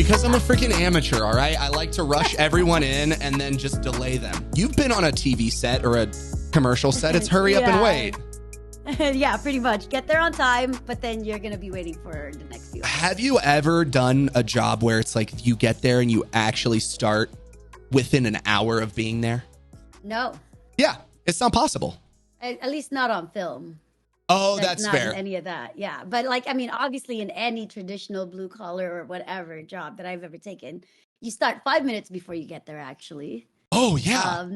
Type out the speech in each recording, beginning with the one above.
Because I'm a freaking amateur, all right? I like to rush everyone in and then just delay them. You've been on a TV set or a commercial set. It's hurry up and wait. Yeah, pretty much. Get there on time, but then you're going to be waiting for the next few hours. Have you ever done a job where it's like you get there and you actually start within an hour of being there? No. Yeah, it's not possible. At least not on film. Oh, that's not fair. In any of that, yeah. But like, I mean, obviously in any traditional blue collar or whatever job that I've ever taken, you start 5 minutes before you get there, actually. Oh, yeah.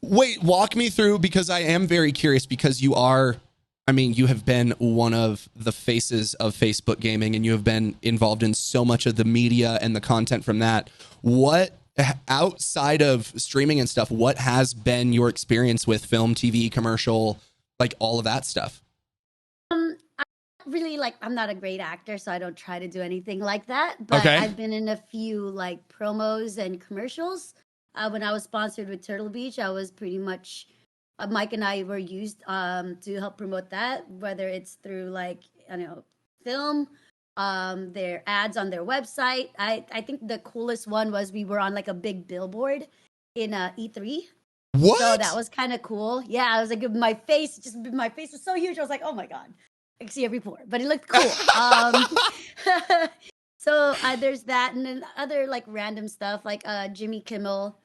Wait, walk me through, because I am very curious, because you are, I mean, you have been one of the faces of Facebook gaming and you have been involved in so much of the media and the content from that. What, outside of streaming and stuff, what has been your experience with film, TV, commercial, like all of that stuff? I'm really like, I'm not a great actor, so I don't try to do anything like that. But Okay. I've been in a few like promos and commercials. When I was sponsored with Turtle Beach, I was pretty much, Mike and I were used to help promote that, whether it's through like, I don't know, film, their ads on their website. I think the coolest one was we were on like a big billboard in E3. What? So that was kind of cool. Yeah, I was like, my face was so huge. I was like, oh my God, I can see every pore, but it looked cool. So there's that. And then other like random stuff like Jimmy Kimmel.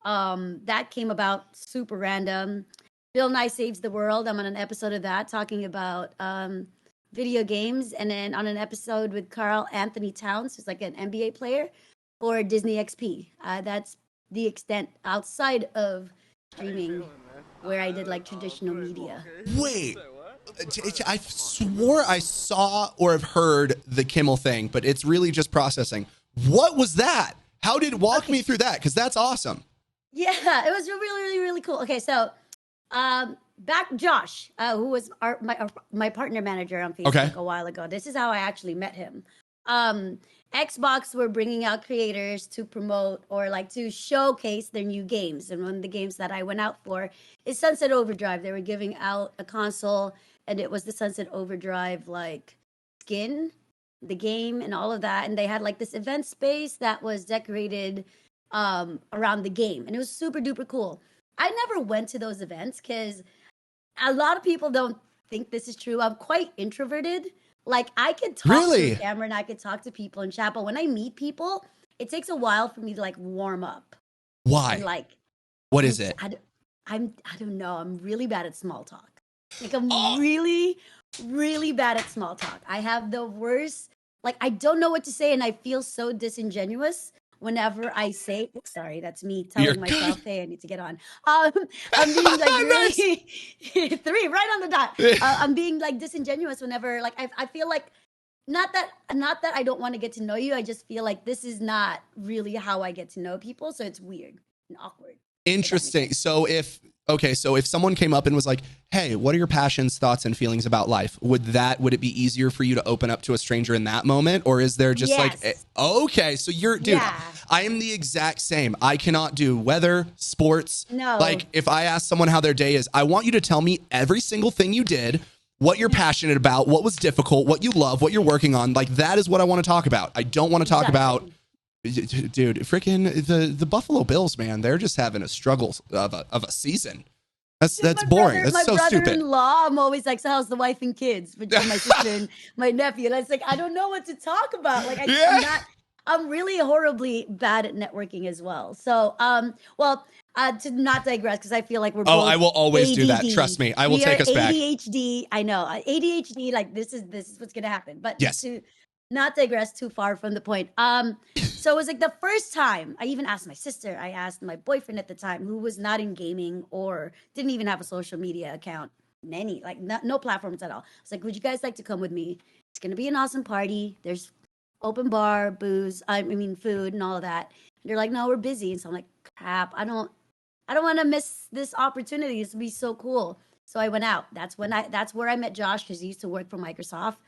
That came about super random. Bill Nye Saves the World. I'm on an episode of that talking about video games. And then on an episode with Carl Anthony Towns, who's like an NBA player for Disney XP. That's the extent outside of streaming where I did like traditional media. Wait, I swore I saw or have heard the Kimmel thing, but it's really just processing. What was that? How did walk me through that? Because that's awesome. Yeah, it was really, really, really cool. Okay, so back Josh, who was my partner manager on Facebook a while ago. This is how I actually met him. Xbox were bringing out creators to promote or like to showcase their new games. And one of the games that I went out for is Sunset Overdrive. They were giving out a console and it was the Sunset Overdrive like skin, the game and all of that. And they had like this event space that was decorated around the game. And it was super duper cool. I never went to those events because a lot of people don't think this is true. I'm quite introverted. Like I could talk to the camera and I could talk to people and chat, but when I meet people, it takes a while for me to like warm up. Why? And, like, what is it? I don't know. I'm really bad at small talk. Like I'm really, really bad at small talk. I have the worst. Like I don't know what to say, and I feel so disingenuous whenever I say. Sorry, that's me telling myself, "Hey, I need to get on." I'm being like really 3 right on the dot. I'm being like disingenuous whenever like I feel like not that I don't want to get to know you. I just feel like this is not really how I get to know people, so it's weird and awkward. Interesting. So if someone came up and was like, "Hey, what are your passions, thoughts, and feelings about life?" Would it be easier for you to open up to a stranger in that moment, or is there just okay? So you're, dude, I am the exact same. I cannot do weather, sports. No. Like if I ask someone how their day is, I want you to tell me every single thing you did, what you're passionate about, what was difficult, what you love, what you're working on. Like that is what I want to talk about. I don't want to talk about. Dude, freaking the Buffalo Bills, man, they're just having a struggle of a season. That's boring. That's so stupid. My brother-in-law, I'm always like, so how's the wife and kids? Between my sister and my nephew. And I was like, I don't know what to talk about. Like, I'm really horribly bad at networking as well. So, to not digress, because I feel like we're both I will always ADD. do that. Trust me. I will take us back. ADHD, I know. ADHD, like, this is what's going to happen. But to not digress too far from the point. So it was like the first time I even asked my sister, I asked my boyfriend at the time, who was not in gaming or didn't even have a social media account, no platforms at all. I was like, would you guys like to come with me? It's going to be an awesome party. There's open bar, booze, food and all of that. And they're like, no, we're busy. And so I'm like, crap, I don't want to miss this opportunity. This would be so cool. So I went out. That's where I met Josh, because he used to work for Microsoft.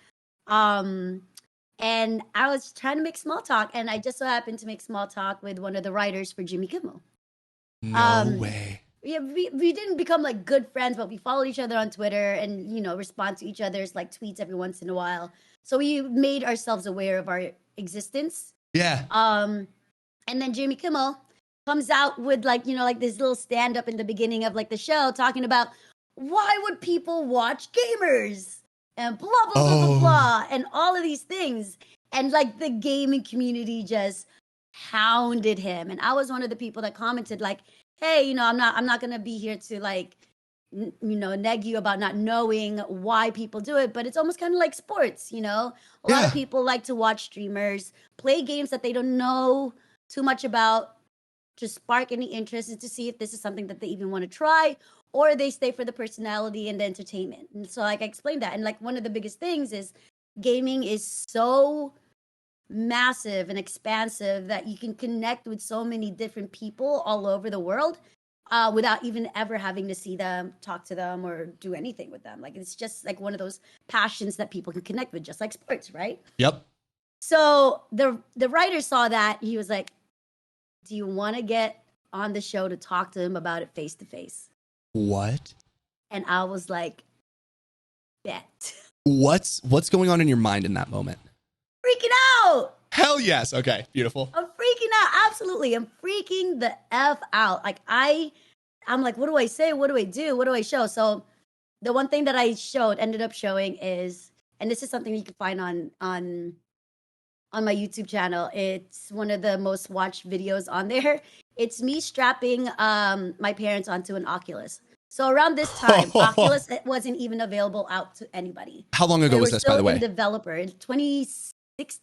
And I was trying to make small talk, and I just so happened to make small talk with one of the writers for Jimmy Kimmel. No way. Yeah, we didn't become like good friends, but we followed each other on Twitter and, respond to each other's like tweets every once in a while. So we made ourselves aware of our existence. Yeah. And then Jimmy Kimmel comes out with like, like this little stand up in the beginning of like the show talking about why would people watch gamers and blah, blah, blah, blah, blah, and all of these things. And like the gaming community just hounded him. And I was one of the people that commented like, hey, I'm not going to be here to like, neg you about not knowing why people do it, but it's almost kind of like sports, a lot of people like to watch streamers play games that they don't know too much about to spark any interest and to see if this is something that they even want to try, or they stay for the personality and the entertainment. And so like I explained that, and like one of the biggest things is gaming is so massive and expansive that you can connect with so many different people all over the world without even ever having to see them, talk to them, or do anything with them. Like it's just like one of those passions that people can connect with, just like sports, right? Yep. So the writer saw that. He was like, do you want to get on the show to talk to him about it face to face? What? And I was like, bet. What's going on in your mind in that moment? Freaking out. Hell yes. Okay, beautiful. I'm freaking out. Absolutely. I'm freaking the F out. Like I'm like, what do I say? What do I do? What do I show? So the one thing that I ended up showing is, and this is something you can find on my YouTube channel. It's one of the most watched videos on there. It's me strapping my parents onto an Oculus. So around this time, Oculus wasn't even available out to anybody. How long ago was this, by the way? Developer in 2016.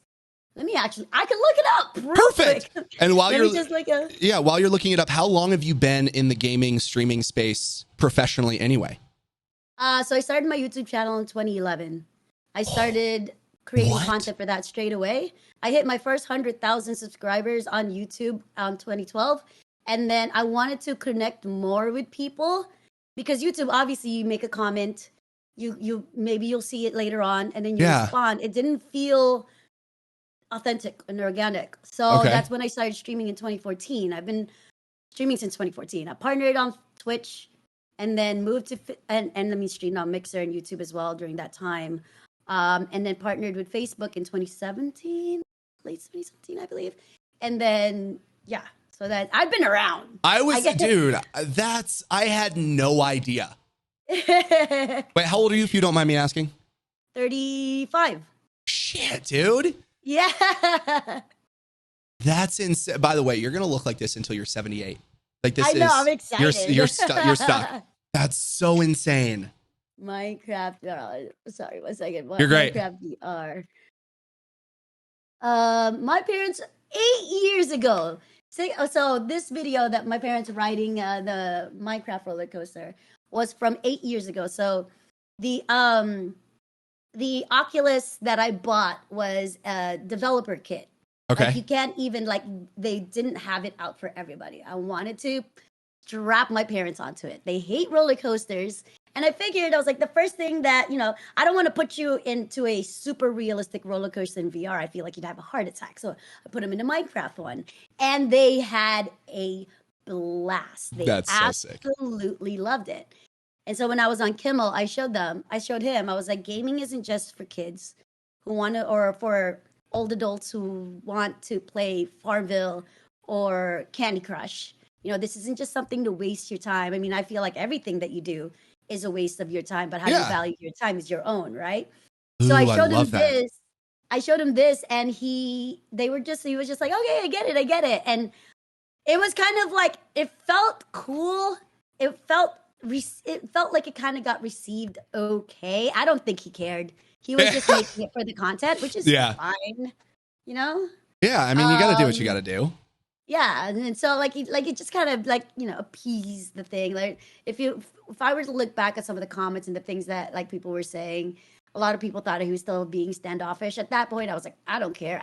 I can look it up. Perfect. Quick. And while while you're looking it up, how long have you been in the gaming streaming space professionally anyway? So I started my YouTube channel in 2011. I started creating content for that straight away. I hit my first 100,000 subscribers on YouTube in 2012. And then I wanted to connect more with people because YouTube, obviously you make a comment, you maybe you'll see it later on and then you respond. It didn't feel authentic and organic. So that's when I started streaming in 2014. I've been streaming since 2014. I partnered on Twitch and then moved to and let me stream on Mixer and YouTube as well during that time. And then partnered with Facebook in 2017, late 2017, I believe. And then, so that I've been around. I had no idea. Wait, how old are you, if you don't mind me asking? 35. Shit, dude. Yeah. That's insane. By the way, you're going to look like this until you're 78. Like this I'm excited. You're stuck. That's so insane. Minecraft. Sorry, 1 second. You're great. Minecraft VR. My parents 8 years ago. So this video that my parents are riding the Minecraft roller coaster was from 8 years ago. So the Oculus that I bought was a developer kit. Okay. Like you can't even they didn't have it out for everybody. I wanted to strap my parents onto it. They hate roller coasters. And I figured, I was like, the first thing that, I don't want to put you into a super realistic roller coaster in VR. I feel like you'd have a heart attack. So I put them in a Minecraft one. And they had a blast. They absolutely loved it. And so when I was on Kimmel, I showed him, I was like, gaming isn't just for kids who want to, or for old adults who want to play Farmville or Candy Crush. This isn't just something to waste your time. I mean, I feel like everything that you do is a waste of your time, but how you value your time is your own, right? Ooh, so I showed him this. I showed him this, and he was just like, okay, I get it. And it was kind of like, it felt cool. It felt like it kind of got received okay. I don't think he cared. He was just making it for the content, which is fine, Yeah, I mean, you got to do what you got to do. Yeah, and so it just kind of appeased the thing. Like if I were to look back at some of the comments and the things that people were saying, a lot of people thought he was still being standoffish. At that point, I was like, I don't care.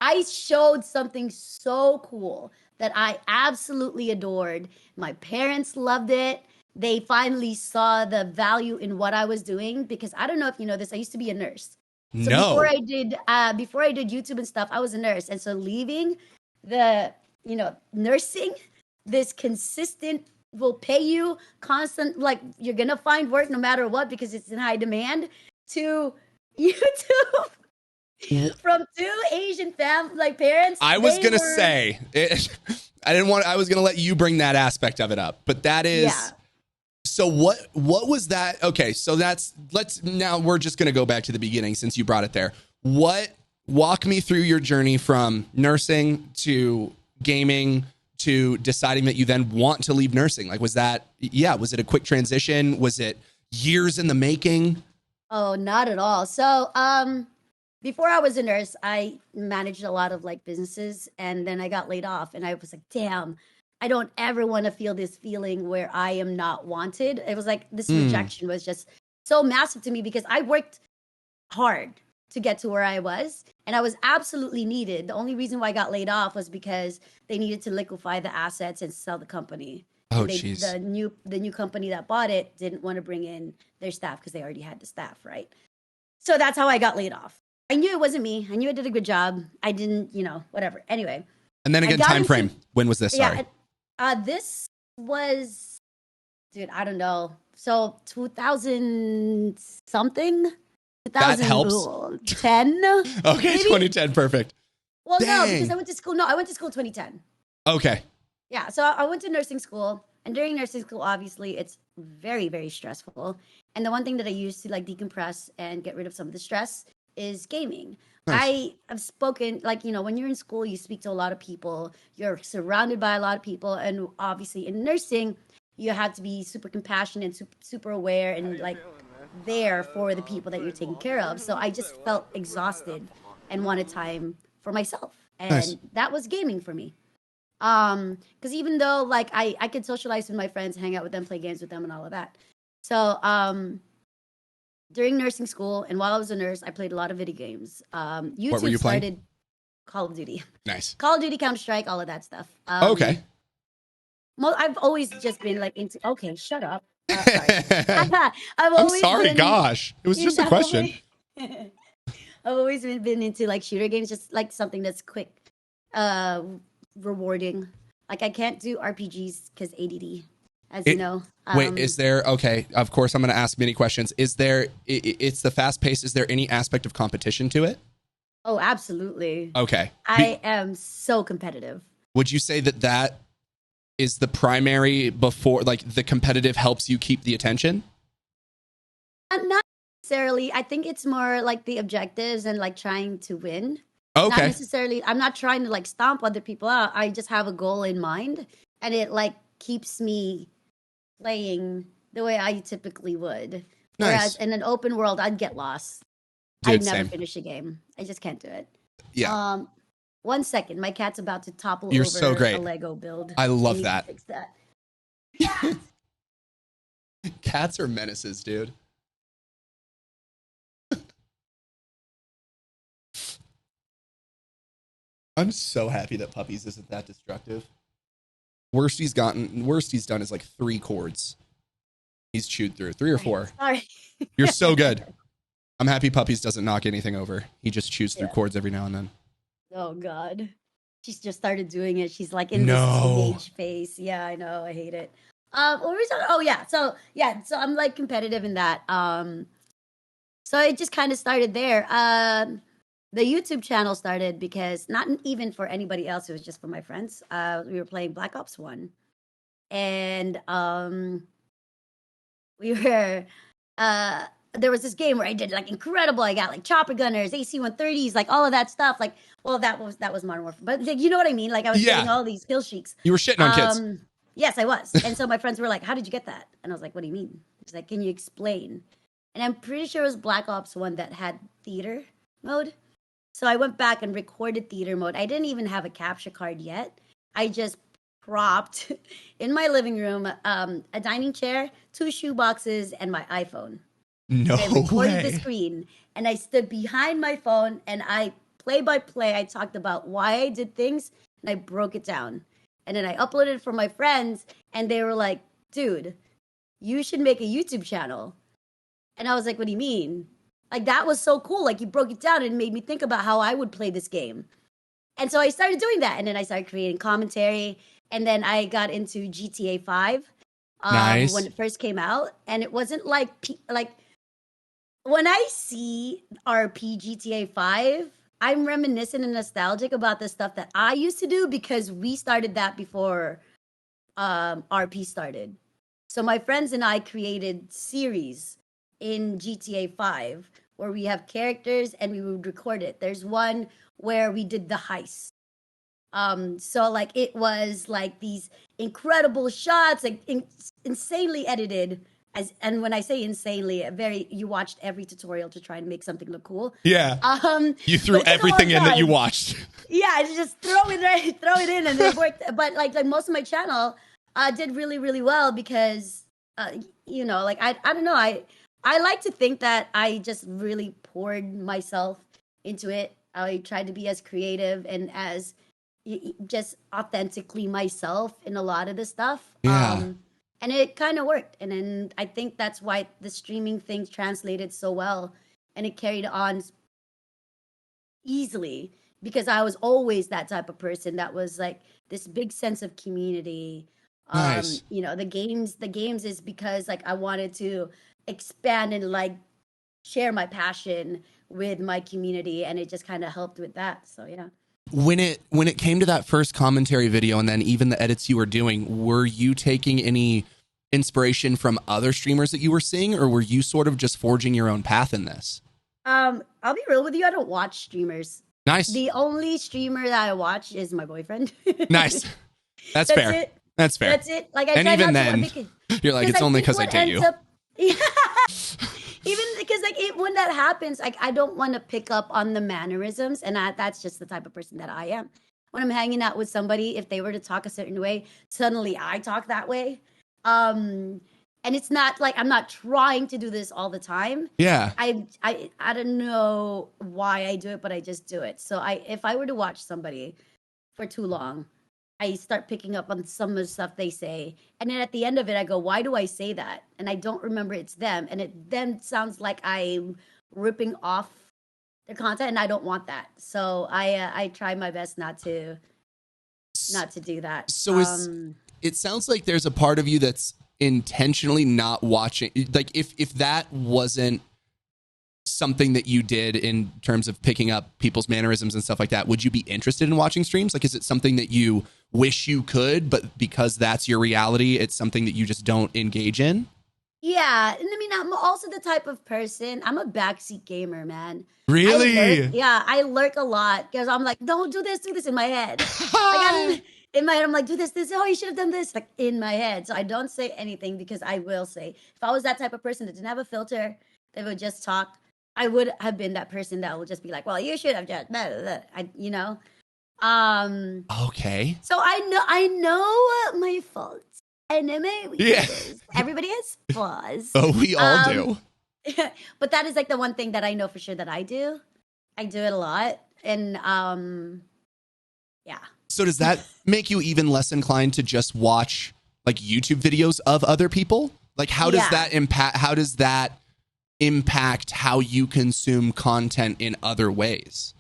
I showed something so cool that I absolutely adored. My parents loved it. They finally saw the value in what I was doing because I don't know if you know this. I used to be a nurse. So before I did YouTube and stuff, I was a nurse, and so leaving the nursing, this consistent will pay you constant, you're gonna find work no matter what because it's in high demand, to YouTube from two Asian parents. I was gonna say it, I was gonna let you bring that aspect of it up, but that is. Yeah. So what was that? Okay, so now we're just gonna go back to the beginning since you brought it there. Walk me through your journey from nursing to gaming to deciding that you then want to leave nursing. Like, was it a quick transition? Was it years in the making? Oh, not at all. So, before I was a nurse, I managed a lot of businesses, and then I got laid off, and I was like, damn, I don't ever want to feel this feeling where I am not wanted. It was like this rejection was just so massive to me because I worked hard to get to where I was, and I was absolutely needed. The only reason why I got laid off was because they needed to liquefy the assets and sell the company. Oh, jeez. The new company that bought it didn't want to bring in their staff because they already had the staff, right? So that's how I got laid off. I knew it wasn't me. I knew I did a good job. I didn't, whatever. Anyway. And then again, time frame. When was this? Sorry. This was, dude, I don't know. So 2000 something. That helps. 2010. Okay, maybe? 2010, perfect. Well, Dang. No, because I went to school. No, I went to school 2010. Okay. Yeah, so I went to nursing school, and during nursing school, obviously, it's very, very stressful. And the one thing that I use to decompress and get rid of some of the stress is gaming. Nice. I have spoken, when you're in school, you speak to a lot of people, you're surrounded by a lot of people, and obviously in nursing, you have to be super compassionate, super aware, and there for the people that you're taking care of. So I just felt exhausted and wanted time for myself, and nice. That was gaming for me. Because even though I could socialize with my friends, hang out with them, play games with them, and all of that. So during nursing school and while I was a nurse, I played a lot of video games. YouTube what were you started playing? Call of Duty. Nice. Call of Duty, Counter-Strike, all of that stuff. Okay. I've always just been into. Okay, shut up. Sorry. I'm sorry. Gosh, it was just a question. I've always been into shooter games, just something that's quick, rewarding. I can't do RPGs because ADD. You know. Wait, is there, okay, of course I'm going to ask many questions. Is there, it's the fast pace, is there any aspect of competition to it? Oh, absolutely. Okay. I am so competitive. Would you say that is the primary before, the competitive helps you keep the attention? Not necessarily. I think it's more the objectives and trying to win. Okay. Not necessarily, I'm not trying to stomp other people out. I just have a goal in mind, and it keeps me playing the way I typically would. Nice. Whereas in an open world, I'd get lost. Dude, I'd never same. finish a game. I just can't do it. Yeah. 1 second. My cat's about to topple You're over so great. a Lego build. I love that. Fix that. Cats are menaces, dude. I'm so happy that Puppies isn't that destructive. Worst he's done is 3 chords. He's chewed through 3 or 4. Sorry. You're so good. I'm happy Puppies doesn't knock anything over. He just chews through chords every now and then. Oh God. She's just started doing it. She's in this teenage phase. Yeah, I know. I hate it. What were we talking? Oh yeah. So I'm competitive in that. So it just kind of started there. The YouTube channel started because not even for anybody else, it was just for my friends. We were playing Black Ops 1. And we were there was this game where I did incredible. I got chopper gunners, AC-130s, all of that stuff. Well, that was Modern Warfare. But you know what I mean? I was getting all these kill streaks. You were shitting on kids. Yes, I was. And so my friends were like, "How did you get that?" And I was like, "What do you mean?" She's like, "Can you explain?" And I'm pretty sure it was Black Ops 1 that had theater mode. So I went back and recorded theater mode. I didn't even have a capture card yet. I just propped in my living room a dining chair, 2 shoe boxes, and my iPhone. No I recorded way. the screen, and I stood behind my phone, and I play by play. I talked about why I did things, and I broke it down. And then I uploaded it for my friends, and they were like, "Dude, you should make a YouTube channel." And I was like, "What do you mean?" That was so cool. You broke it down and it made me think about how I would play this game. And so I started doing that. And then I started creating commentary. And then I got into GTA 5 nice. When it first came out. And it wasn't when I see RP GTA 5, I'm reminiscent and nostalgic about the stuff that I used to do because we started that before RP started. So my friends and I created series in GTA 5 where we have characters and we would record it. There's one where we did the heist. So like it was like these incredible shots, like insanely edited. And when I say insanely, you watched every tutorial to try and make something look cool. Yeah. You threw everything in that you watched. Yeah, just throw it in, and it worked. But like most of my channel did really, really well because like I don't know, I like to think that I just really poured myself into it. I tried to be as creative and as just authentically myself in a lot of the stuff. Yeah. And it kind of worked. And then I think that's why the streaming thing translated so well and it carried on easily because I was always that type of person that was like this big sense of community. Nice. The games is because like I wanted to expand and like share my passion with my community and it just kind of helped with that. So yeah. When it came to that first commentary video and then even the edits you were doing, were you taking any inspiration from other streamers that you were seeing, or were you sort of just forging your own path in this? I'll be real with you. I don't watch streamers. Nice. The only streamer that I watch is my boyfriend. Nice. That's fair. It. That's fair. That's it. Like I and even then, you're like, it's only because I date you. Yeah. Even because like when that happens, like I don't want to pick up on the mannerisms, and that's just the type of person that I am. When I'm hanging out with somebody, if they were to talk a certain way, suddenly I talk that way. And it's not like I'm not trying to do this all the time. Yeah. I don't know why I do it, but I just do it. So if I were to watch somebody for too long, I start picking up on some of the stuff they say. And then at the end of it, I go, why do I say that? And I don't remember it's them. And it then sounds like I'm ripping off their content and I don't want that. So I try my best not to do that. So it sounds like there's a part of you that's intentionally not watching. Like if that wasn't something that you did in terms of picking up people's mannerisms and stuff like that, would you be interested in watching streams? Like, is it something that you wish you could, but because that's your reality, it's something that you just don't engage in? Yeah. And I mean, I'm also the type of person, I'm a backseat gamer, man. Really? I lurk a lot because I'm like, don't do this in my head. Like in my head, I'm like, do this. Oh, you should have done this. Like in my head. So I don't say anything because I will say, if I was that type of person that didn't have a filter, that would just talk, I would have been that person that would just be like, well, you should have just, blah, blah, blah. Okay. So I know my faults. I know my weaknesses. Yeah. Everybody has flaws. Oh, we all do. But that is like the one thing that I know for sure that I do. I do it a lot. And yeah. So does that make you even less inclined to just watch like YouTube videos of other people? Like how does that impact how you consume content in other ways?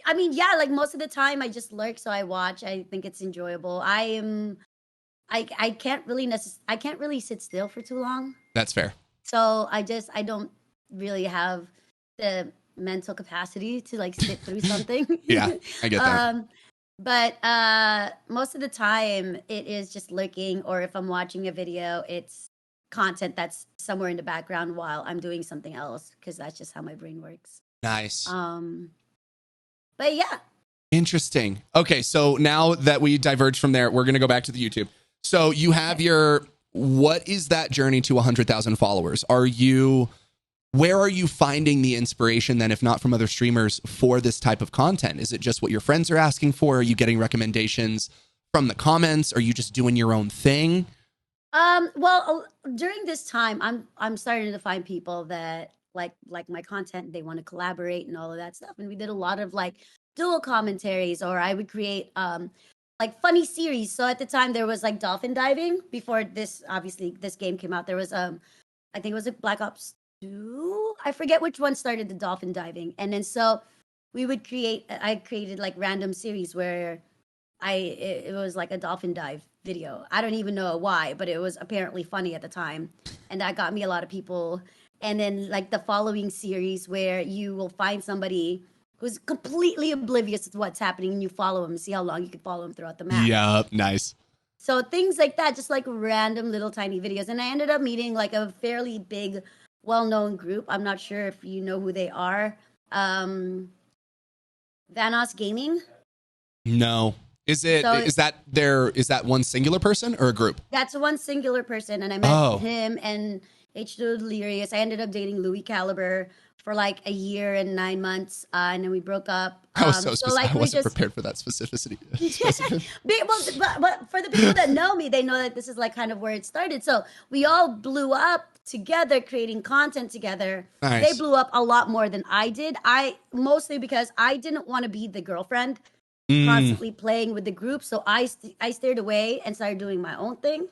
I mean, yeah, like most of the time I just lurk, so I watch. I think it's enjoyable. I can't really sit still for too long. That's fair. So I don't really have the mental capacity to like sit through something. Yeah, I get that. But most of the time it is just lurking, or if I'm watching a video, it's content that's somewhere in the background while I'm doing something else, because that's just how my brain works. Nice. But yeah. Interesting. Okay, so now that we diverged from there, we're going to go back to the YouTube. So you have what is that journey to 100,000 followers? Where are you finding the inspiration then, if not from other streamers, for this type of content? Is it just what your friends are asking for? Are you getting recommendations from the comments? Are you just doing your own thing? Well, during this time, I'm starting to find people that like my content. They want to collaborate and all of that stuff. And we did a lot of like dual commentaries, or I would create like funny series. So at the time there was like dolphin diving before this game came out. There was I think it was like Black Ops 2. I forget which one started the dolphin diving. And then so I created like random series where it was like a dolphin dive video. I don't even know why, but it was apparently funny at the time. And that got me a lot of people. And then like the following series where you will find somebody who's completely oblivious to what's happening and you follow him and see how long you can follow him throughout the map. Yep, nice. So things like that, just like random little tiny videos. And I ended up meeting like a fairly big, well-known group. I'm not sure if you know who they are. Vanoss Gaming. No. Is that one singular person or a group? That's one singular person. And I met him and H2 Delirious. I ended up dating Louis Caliber for like a year and 9 months, and then we broke up. I was I wasn't prepared for that specificity. but for the people that know me, they know that this is like kind of where it started. So we all blew up together, creating content together. Nice. They blew up a lot more than I did. Mostly because I didn't want to be the girlfriend constantly playing with the group. So I steered away and started doing my own thing.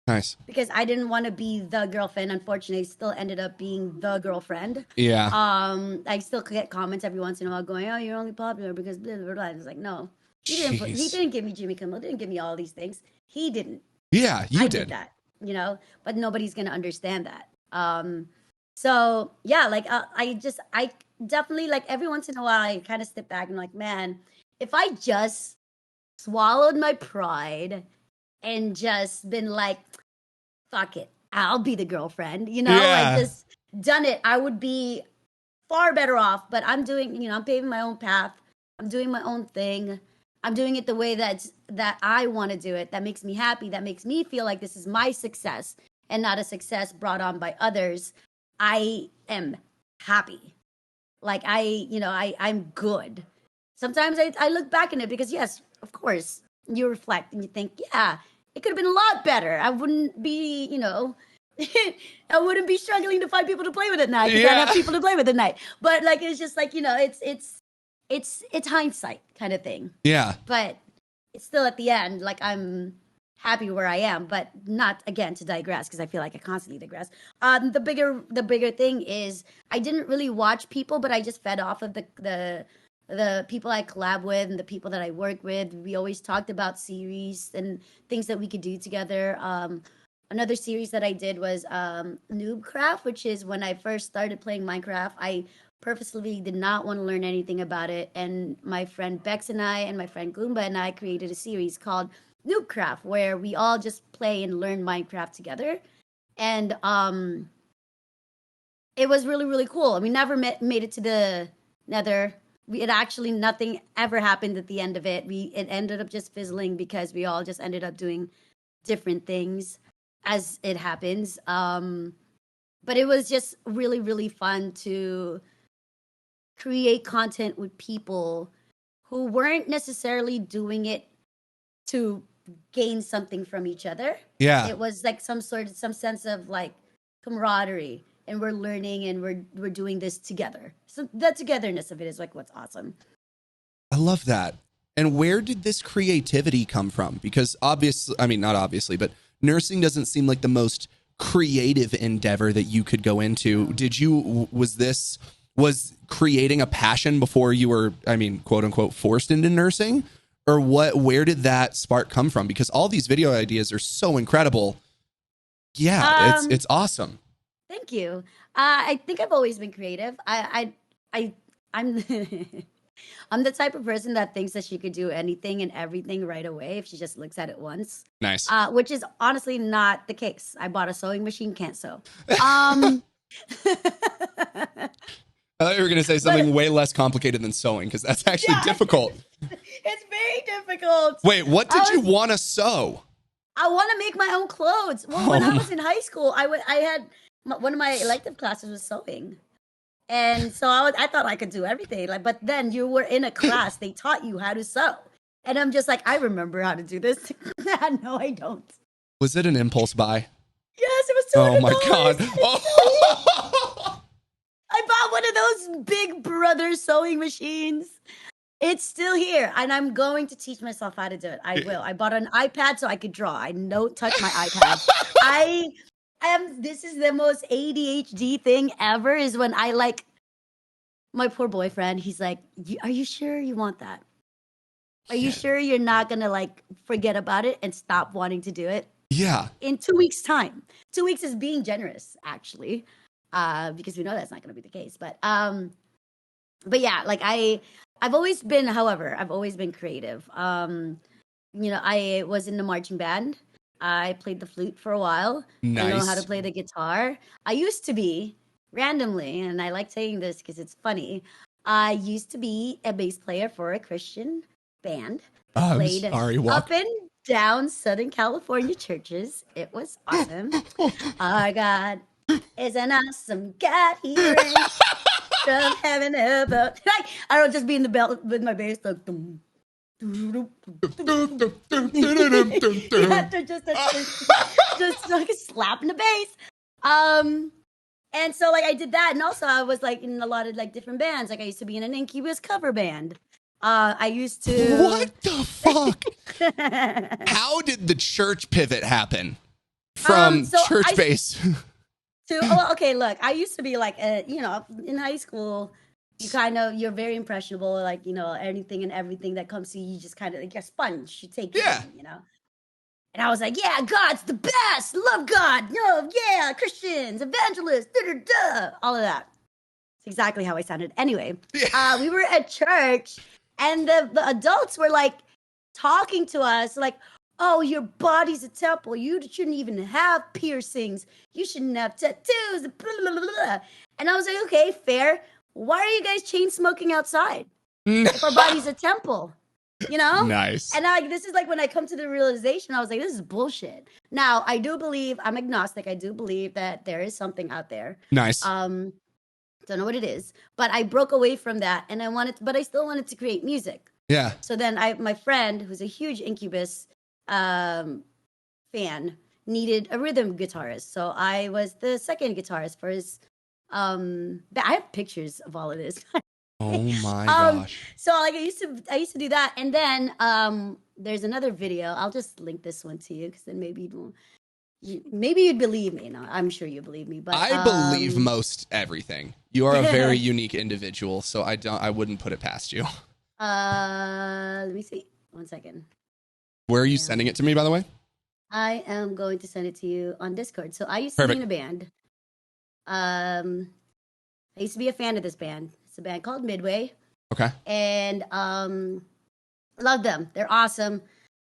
Nice. Because I didn't want to be the girlfriend. Unfortunately, still ended up being the girlfriend. Yeah. I still get comments every once in a while going, "Oh, you're only popular because blah, blah, blah." And it's like, no. He didn't give me Jimmy Kimmel. Didn't give me all these things. He didn't. Yeah, I did that, but nobody's going to understand that. So yeah, like I definitely like every once in a while, I kind of step back and like, man, if I just swallowed my pride and just been like, fuck it, I'll be the girlfriend, like just done it, I would be far better off. But I'm doing, I'm paving my own path. I'm doing my own thing. I'm doing it the way that I want to do it. That makes me happy. That makes me feel like this is my success and not a success brought on by others. I am happy. Like I'm good. Sometimes I look back in it because yes, of course, you reflect and you think, yeah, it could have been a lot better. I wouldn't be, I wouldn't be struggling to find people to play with at night because I have people to play with at night. But like, it's just like, it's hindsight kind of thing. Yeah. But it's still at the end, like I'm happy where I am, but not again to digress because I feel like I constantly digress. The bigger thing is I didn't really watch people, but I just fed off of the people I collab with and the people that I work with. We always talked about series and things that we could do together. Another series that I did was Noobcraft, which is when I first started playing Minecraft. I purposely did not want to learn anything about it. And my friend Bex and I and my friend Goomba and I created a series called Noobcraft, where we all just play and learn Minecraft together. And it was really, really cool. We never made it to the Nether. Nothing ever happened at the end of it. It ended up just fizzling because we all just ended up doing different things as it happens. But it was just really, really fun to create content with people who weren't necessarily doing it to gain something from each other. Yeah. It was like some sense of like camaraderie. And we're learning and we're doing this together. So the togetherness of it is like what's awesome. I love that. And where did this creativity come from? Because not obviously, but nursing doesn't seem like the most creative endeavor that you could go into. Was creating a passion before you were, quote unquote, forced into nursing? Or where did that spark come from? Because all these video ideas are so incredible. Yeah, it's awesome. Thank you. I think I've always been creative. I'm I'm the type of person that thinks that she could do anything and everything right away if she just looks at it once. Nice. Which is honestly not the case. I bought a sewing machine, can't sew. I thought you were going to say something way less complicated than sewing, because that's actually difficult. It's very difficult. Wait, what did you want to sew? I want to make my own clothes. Well, when I was in high school, I had one of my elective classes was sewing. And so I thought I could do everything. But then you were in a class, they taught you how to sew. And I'm just like, I remember how to do this. No, I don't. Was it an impulse buy? Yes, it was $200. Oh my God. Oh. I bought one of those Big Brother sewing machines. It's still here, and I'm going to teach myself how to do it. I will. I bought an iPad so I could draw. I don't touch my iPad. This is the most ADHD thing ever, is when my poor boyfriend, he's like, are you sure you want that? Are you sure you're not gonna like forget about it and stop wanting to do it? Yeah. In 2 weeks' time. 2 weeks is being generous, actually, because we know that's not gonna be the case. But yeah, like I've always been, however, I've always been creative. I was in the marching band. I played the flute for a while. Nice. I know how to play the guitar. I used to be randomly, and I like saying this because it's funny. I used to be a bass player for a Christian band. Played up and down Southern California churches. It was awesome. Our God is an awesome God. He reigns from heaven above. I don't just be in the belt with my bass like. Just like slapping the bass. And so like I did that, and also I was like in a lot of like different bands. Like I used to be in an Incubus cover band. I used to. What the fuck? How did the church pivot happen from church bass? Okay, look, I used to be like, in high school, you're very impressionable, like, anything and everything that comes to you, you just kind of like a sponge, you take it in, And I was like, yeah, God's the best, love God, yeah, Christians, evangelists, all of that. It's exactly how I sounded. Anyway, we were at church, and the adults were like talking to us, like, oh, your body's a temple. You shouldn't even have piercings. You shouldn't have tattoos. Blah, blah, blah, blah. And I was like, okay, fair. Why are you guys chain smoking outside? If our body's a temple, Nice. And this is like when I come to the realization, I was like, this is bullshit. Now, I do believe, I'm agnostic. I do believe that there is something out there. Nice. Don't know what it is, but I broke away from that, and I still wanted to create music. Yeah. So then my friend, who's a huge Incubus fan, needed a rhythm guitarist. So I was the second guitarist for his I have pictures of all of this. Oh my gosh. So like I used to do that, and then there's another video. I'll just link this one to you, because then maybe you'd believe me. No, I'm sure you believe me, but I believe most everything. You are a very unique individual, so I wouldn't put it past you. Let me see. 1 second. Where are you sending it to me, by the way? I am going to send it to you on Discord. So I used to be in a band. I used to be a fan of this band. It's a band called Midway. Okay. And love them. They're awesome.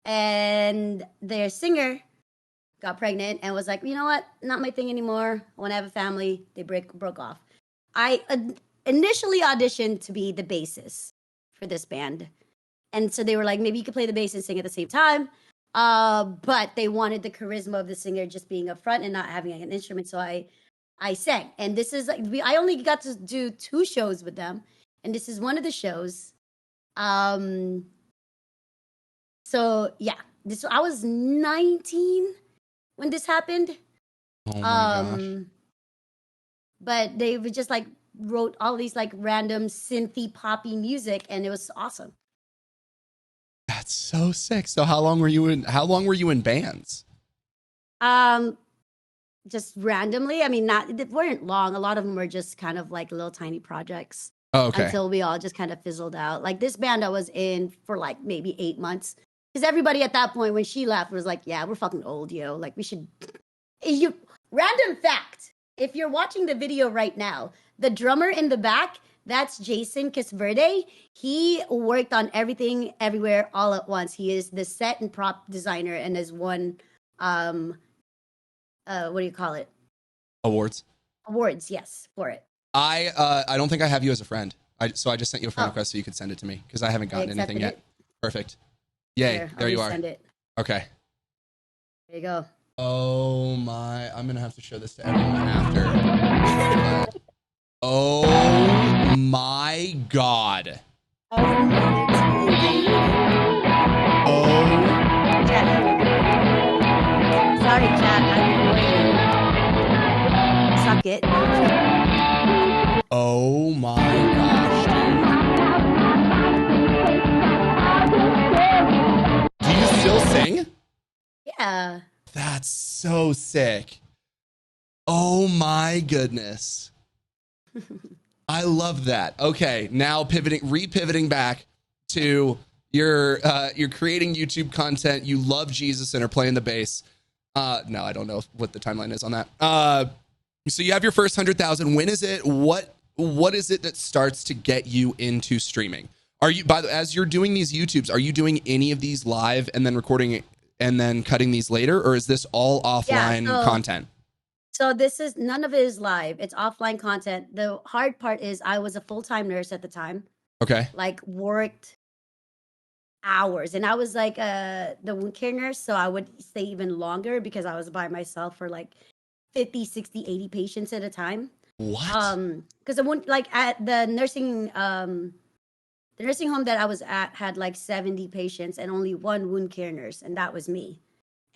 And their singer got pregnant and was like, you know what? Not my thing anymore. I want to have a family. They broke off. I initially auditioned to be the bassist for this band. And so they were like, maybe you could play the bass and sing at the same time. But they wanted the charisma of the singer just being up front and not having like, an instrument. So I sang. And this is like, I only got to do 2 shows with them. And this is one of the shows. So yeah, I was 19 when this happened. Oh my gosh. But they would just like wrote all these like random synthy poppy music, and it was awesome. That's so sick. So how long were you in bands? Just randomly. I mean, they weren't long. A lot of them were just kind of like little tiny projects. Oh, okay. Until we all just kind of fizzled out. Like this band I was in for like maybe 8 months. Because everybody at that point when she left was like, yeah, we're fucking old, yo. Like we should. Random fact. If you're watching the video right now, the drummer in the back, that's Jason Casverde. He worked on Everything Everywhere All at Once. He is the set and prop designer and has won, what do you call it? Awards, yes, for it. I don't think I have you as a friend. So I just sent you a friend request so you could send it to me, because I haven't gotten anything yet. Perfect. Yay, there you are. Send it. Okay. There you go. Oh my, I'm going to have to show this to everyone after. Oh my God. Oh. Sorry, Chad. Suck it. Oh my gosh, dude. Do you still sing? Yeah. That's so sick. Oh my goodness. I love that. Okay, now repivoting back to, You're creating YouTube content. You love Jesus and are playing the bass. No, I don't know what the timeline is on that. So you have your first 100,000. When is it? What is it that starts to get you into streaming? Are you, as you're doing these YouTubes, are you doing any of these live and then recording it and then cutting these later, or is this all offline content? So this is, none of it is live. It's offline content. The hard part is I was a full-time nurse at the time. Okay. Like worked hours, and I was like the wound care nurse, so I would stay even longer because I was by myself for like 50, 60, 80 patients at a time. What? Because I wouldn't, like, at the nursing home that I was at had like 70 patients and only one wound care nurse, and that was me.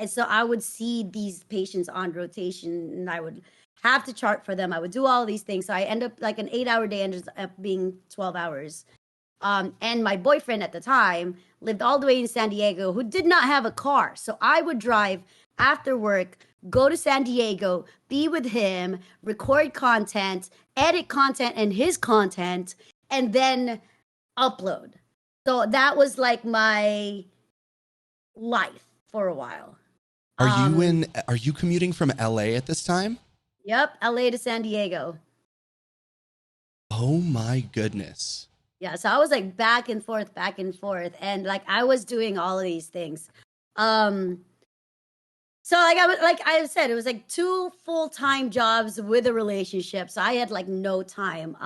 And so I would see these patients on rotation, and I would have to chart for them. I would do all these things. So I end up, like, an 8-hour day ended up being 12 hours. And my boyfriend at the time lived all the way in San Diego, who did not have a car. So I would drive after work, go to San Diego, be with him, record content, edit content and his content, and then upload. So that was like my life for a while. Are you commuting from LA at this time? Yep, LA to San Diego. Oh my goodness. Yeah, so I was like back and forth, and like I was doing all of these things. So like I said, it was like 2 full-time jobs with a relationship. So I had like no time.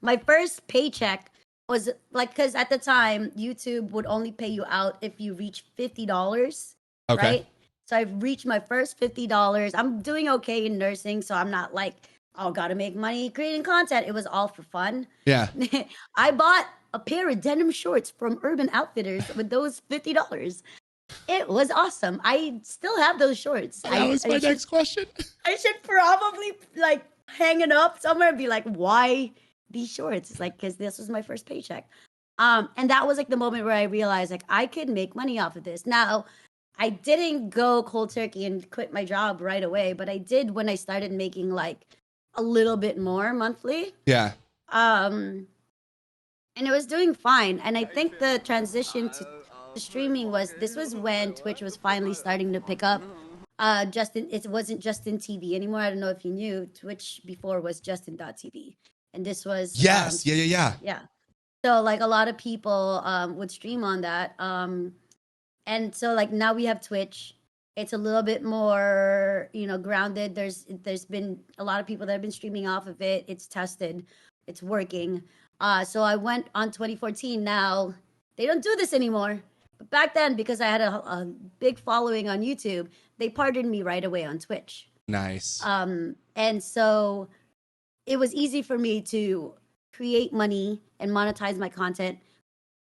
My first paycheck was like, because at the time YouTube would only pay you out if you reach $50. Okay. Right? So I reached my first $50. I'm doing okay in nursing, so I'm not like, oh, gotta make money creating content. It was all for fun. Yeah. I bought a pair of denim shorts from Urban Outfitters with those $50. It was awesome. I still have those shorts. That was my next question. I should probably like hang it up somewhere and be like, why these shorts? It's like, because this was my first paycheck. And that was like the moment where I realized like I could make money off of this. Now, I didn't go cold turkey and quit my job right away, but I did when I started making like a little bit more monthly. Yeah. And it was doing fine. And I think the transition to streaming was when Twitch was finally starting to pick up. It wasn't Justin TV anymore. I don't know if you knew, Twitch before was Justin.tv. And this was yes, yeah. So like a lot of people would stream on that. And so like now we have Twitch. It's a little bit more, grounded. There's been a lot of people that have been streaming off of it. It's tested. It's working. So I went on 2014. Now they don't do this anymore. But back then, because I had a big following on YouTube, they pardoned me right away on Twitch. Nice. And so it was easy for me to create money and monetize my content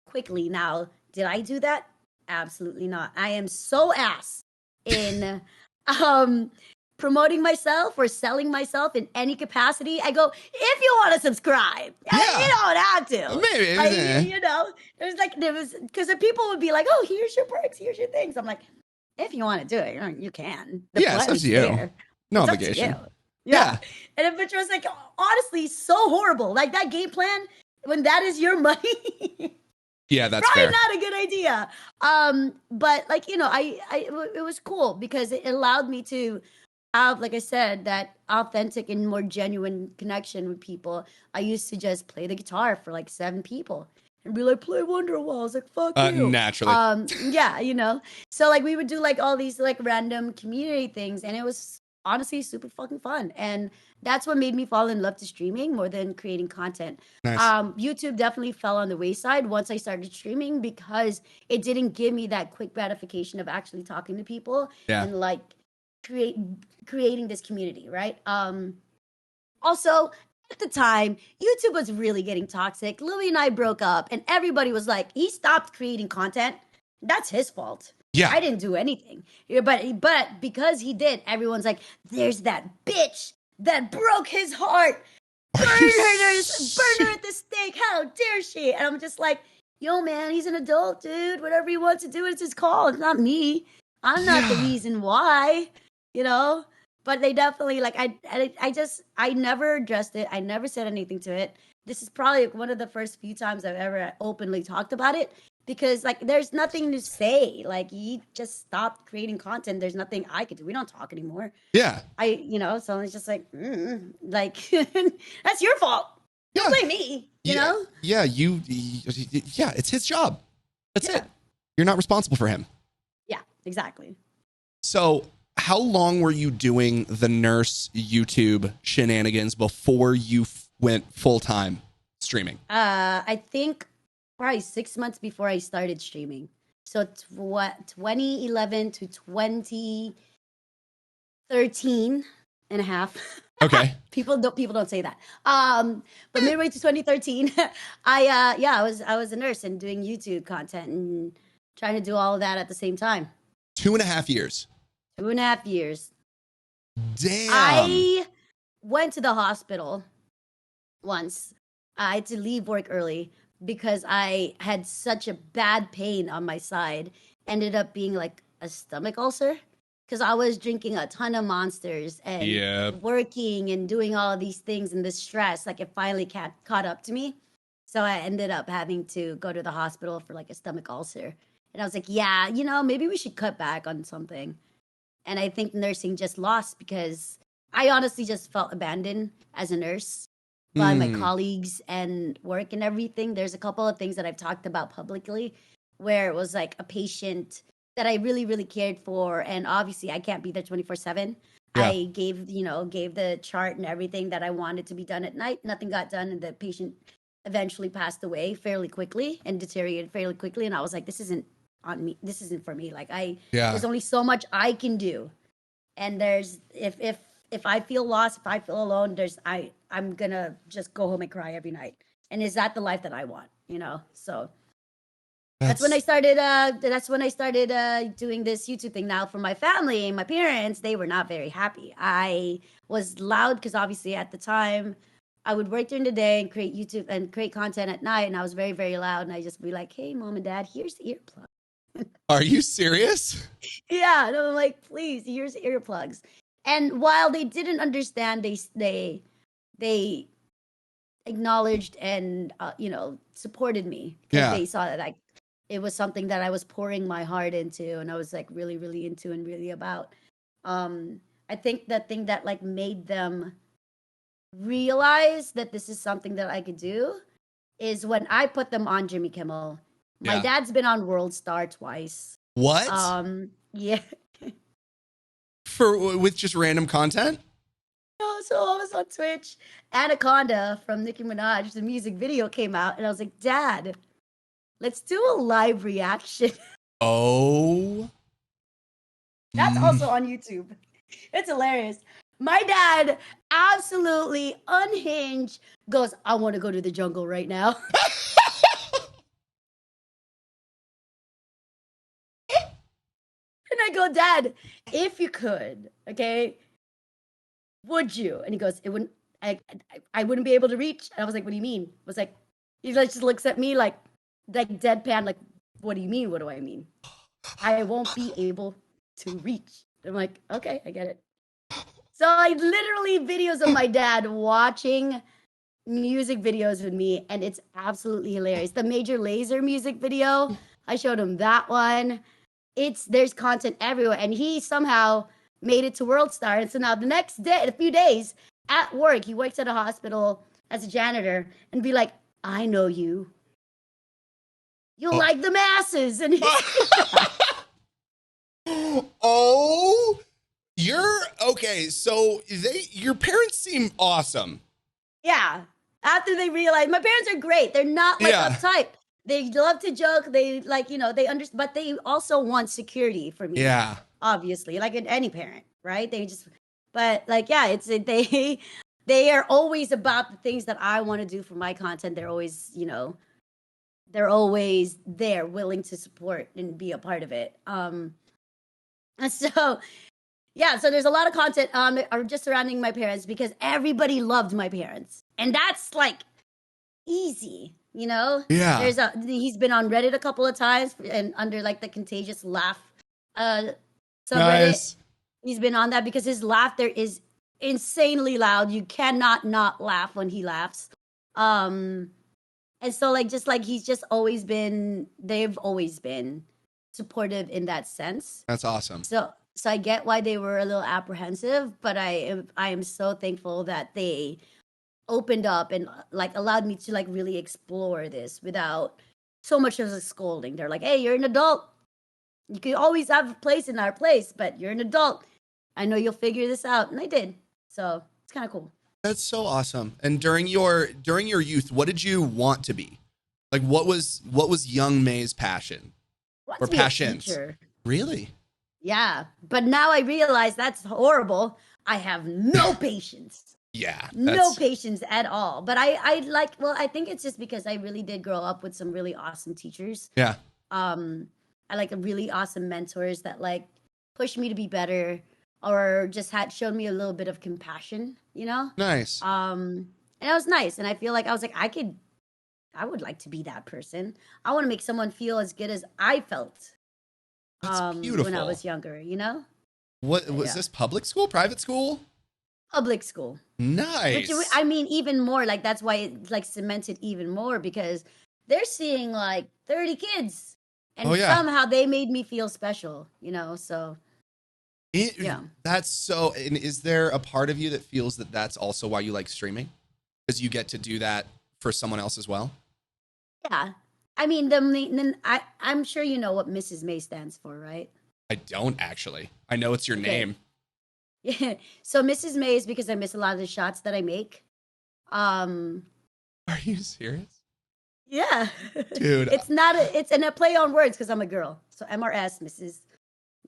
quickly. Now, did I do that? Absolutely not. I am so ass in promoting myself or selling myself in any capacity. I go, if you want to subscribe, you don't have to. Maybe. There was because the people would be like, oh, here's your perks, here's your things. I'm like, if you want to do it, you can. It's up to you. There. No obligation. Yeah. And which was like, honestly, so horrible. Like that game plan, when that is your money. Yeah, that's probably fair. Not a good idea. But like, it was cool because it allowed me to have, like I said, that authentic and more genuine connection with people. I used to just play the guitar for like 7 people and be like, play Wonderwall. I was like, fuck you. Naturally. So like we would do like all these like random community things, and it was honestly super fucking fun. And that's what made me fall in love to streaming more than creating content. Nice. YouTube definitely fell on the wayside once I started streaming because it didn't give me that quick gratification of actually talking to people and like creating this community, right? Also, at the time, YouTube was really getting toxic. Louis and I broke up, and everybody was like, he stopped creating content. That's his fault. Yeah. I didn't do anything. But because he did, everyone's like, there's that bitch that broke his heart. Burn her at the stake. How dare she? And I'm just like, yo, man, he's an adult, dude. Whatever he wants to do, it's his call. It's not me. I'm not the reason why, But they definitely, like, I never addressed it. I never said anything to it. This is probably one of the first few times I've ever openly talked about it because like there's nothing to say. Like he just stopped creating content. There's nothing I could do. We don't talk anymore. Yeah. So it's just like, like that's your fault. Don't blame me. You know? Yeah, yeah, it's his job. That's it. You're not responsible for him. Yeah, exactly. So how long were you doing the nurse YouTube shenanigans before you went full-time streaming? I think probably 6 months before I started streaming. So 2011 to 2013 and a half. Okay. people don't say that. But midway to 2013, I was a nurse and doing YouTube content and trying to do all of that at the same time. 2.5 years. 2.5 years. Damn. I went to the hospital once. I had to leave work early because I had such a bad pain on my side. Ended up being like a stomach ulcer because I was drinking a ton of Monsters and working and doing all of these things, and the stress, like it finally caught up to me. So I ended up having to go to the hospital for like a stomach ulcer. And I was like, yeah, maybe we should cut back on something. And I think nursing just lost because I honestly just felt abandoned as a nurse by my colleagues and work and everything. There's a couple of things that I've talked about publicly where it was like a patient that I really, really cared for. And obviously I can't be there 24/7. Yeah. I gave the chart and everything that I wanted to be done at night. Nothing got done. And the patient eventually passed away fairly quickly and deteriorated fairly quickly. And I was like, this isn't on me. This isn't for me. Like there's only so much I can do. And there's, if I feel lost, if I feel alone, I'm gonna just go home and cry every night. And is that the life that I want? So that's when I started. Doing this YouTube thing. Now for my family, my parents, they were not very happy. I was loud because obviously at the time I would work during the day and create YouTube and create content at night, and I was very, very loud. And I just be like, "Hey, mom and dad, here's the earplug." Are you serious? Yeah, and I'm like, please, here's the earplugs. And while they didn't understand, they acknowledged and supported me because they saw that it was something that I was pouring my heart into, and I was like really, really into and really about. I think the thing that like made them realize that this is something that I could do is when I put them on Jimmy Kimmel. My dad's been on World Star twice. What? Yeah. With just random content? No, so I was on Twitch. Anaconda from Nicki Minaj, the music video came out, and I was like, Dad, let's do a live reaction. Oh. That's also on YouTube. It's hilarious. My dad, absolutely unhinged, goes, I want to go to the jungle right now. And I go, Dad, if you could, okay, would you? And he goes, it wouldn't. I wouldn't be able to reach. And I was like, what do you mean? I was like, he like just looks at me like deadpan, like, what do you mean? What do I mean? I won't be able to reach. I'm like, okay, I get it. So I literally videos of my dad watching music videos with me, and it's absolutely hilarious. The Major Lazer music video, I showed him that one. There's content everywhere, and he somehow made it to World Star. And so now the next day, a few days at work, he works at a hospital as a janitor, and be like, I know you. You'll like the masses. And oh, you're okay. So your parents seem awesome. Yeah. After they realize, my parents are great. They're not like uptight. They love to joke. They they understand, but they also want security for me. Yeah. Obviously, like any parent, right? They are always about the things that I want to do for my content. They're always, they're always there, willing to support and be a part of it. And so, yeah, so there's a lot of content just surrounding my parents because everybody loved my parents. And that's like easy, Yeah. He's been on Reddit a couple of times and under like the Contagious Laugh subreddit. Nice. He's been on that because his laughter is insanely loud. You cannot not laugh when he laughs. And And so like just like he's just always been, they've always been supportive in that sense. That's awesome. So I get why they were a little apprehensive, but I am so thankful that they opened up and like allowed me to like really explore this without so much as a scolding. They're like, hey, you're an adult. You can always have a place in our place, but you're an adult. I know you'll figure this out. And I did. So it's kind of cool. That's so awesome. And during your youth, what did you want to be? Like what was young May's passion? Or passions? Really? Yeah. But now I realize that's horrible. I have no patience. Yeah. No patience at all. But I like, well, I think it's just because I really did grow up with some really awesome teachers. Yeah. I like really awesome mentors that like pushed me to be better or just had shown me a little bit of compassion, you know? Nice. And it was nice. And I feel like I was like, I would like to be that person. I want to make someone feel as good as I felt. That's beautiful. When I was younger, you know? What was this, public school, private school? Public school. Nice. Which, I mean, even more, like that's why it like cemented even more because they're seeing like 30 kids. And somehow they made me feel special, you know? So, yeah. That's so, and is there a part of you that feels that that's also why you like streaming? Because you get to do that for someone else as well? Yeah. I mean, I'm sure you know what Mrs. May stands for, right? I don't actually. I know it's your name. Yeah. So Mrs. May is because I miss a lot of the shots that I make. Are you serious? Yeah. Dude. It's a play on words because I'm a girl. So MRS, Mrs.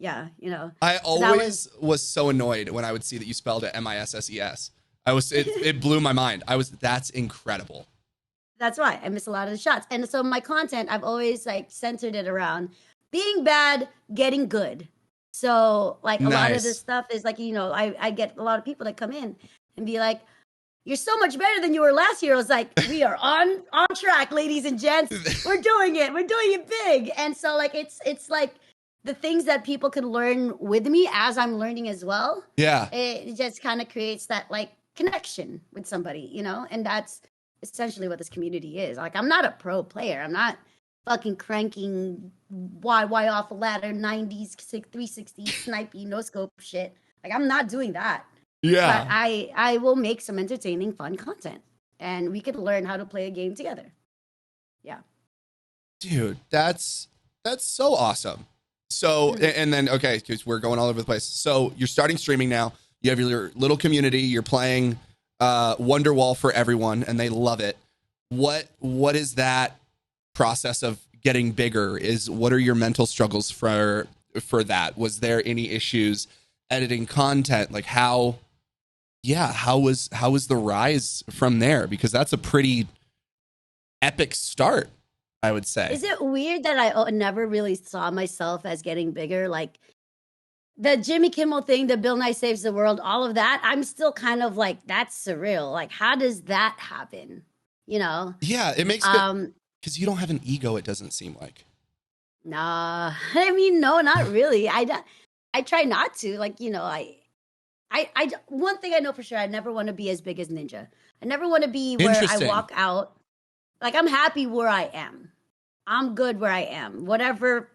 Yeah, you know. I always was so annoyed when I would see that you spelled it MISSES. It blew my mind. That's incredible. That's why I miss a lot of the shots. And so my content, I've always like centered it around being bad, getting good. So like a lot of this stuff is like, you know, I get a lot of people that come in and be like, you're so much better than you were last year. I was like, we are on track, ladies and gents. We're doing it. We're doing it big. And so like, it's like the things that people can learn with me as I'm learning as well. Yeah. It just kind of creates that like connection with somebody, you know? And that's essentially what this community is. Like, I'm not a pro player. I'm not fucking cranking Y off a ladder, 90s, 360, snipey, no scope shit. Like, I'm not doing that. Yeah. But I will make some entertaining, fun content. And we could learn how to play a game together. Yeah. Dude, that's so awesome. So, and then, okay, because we're going all over the place. So you're starting streaming now. You have your little community. You're playing Wonderwall for everyone, and they love it. What is that process of getting bigger? What are your mental struggles for that? Was there any issues editing content? Like how was the rise from there? Because that's a pretty epic start, I would say. Is it weird that I never really saw myself as getting bigger? Like the Jimmy Kimmel thing, the Bill Nye Saves the World, all of that, I'm still kind of like, that's surreal. Like, how does that happen? You know? Yeah, it makes it, because you don't have an ego, it doesn't seem like. Nah, I mean, no, not really. I try not to. Like, you know, I one thing I know for sure, I never want to be as big as Ninja. I never want to be where I walk out. Like, I'm happy where I am. I'm good where I am. Whatever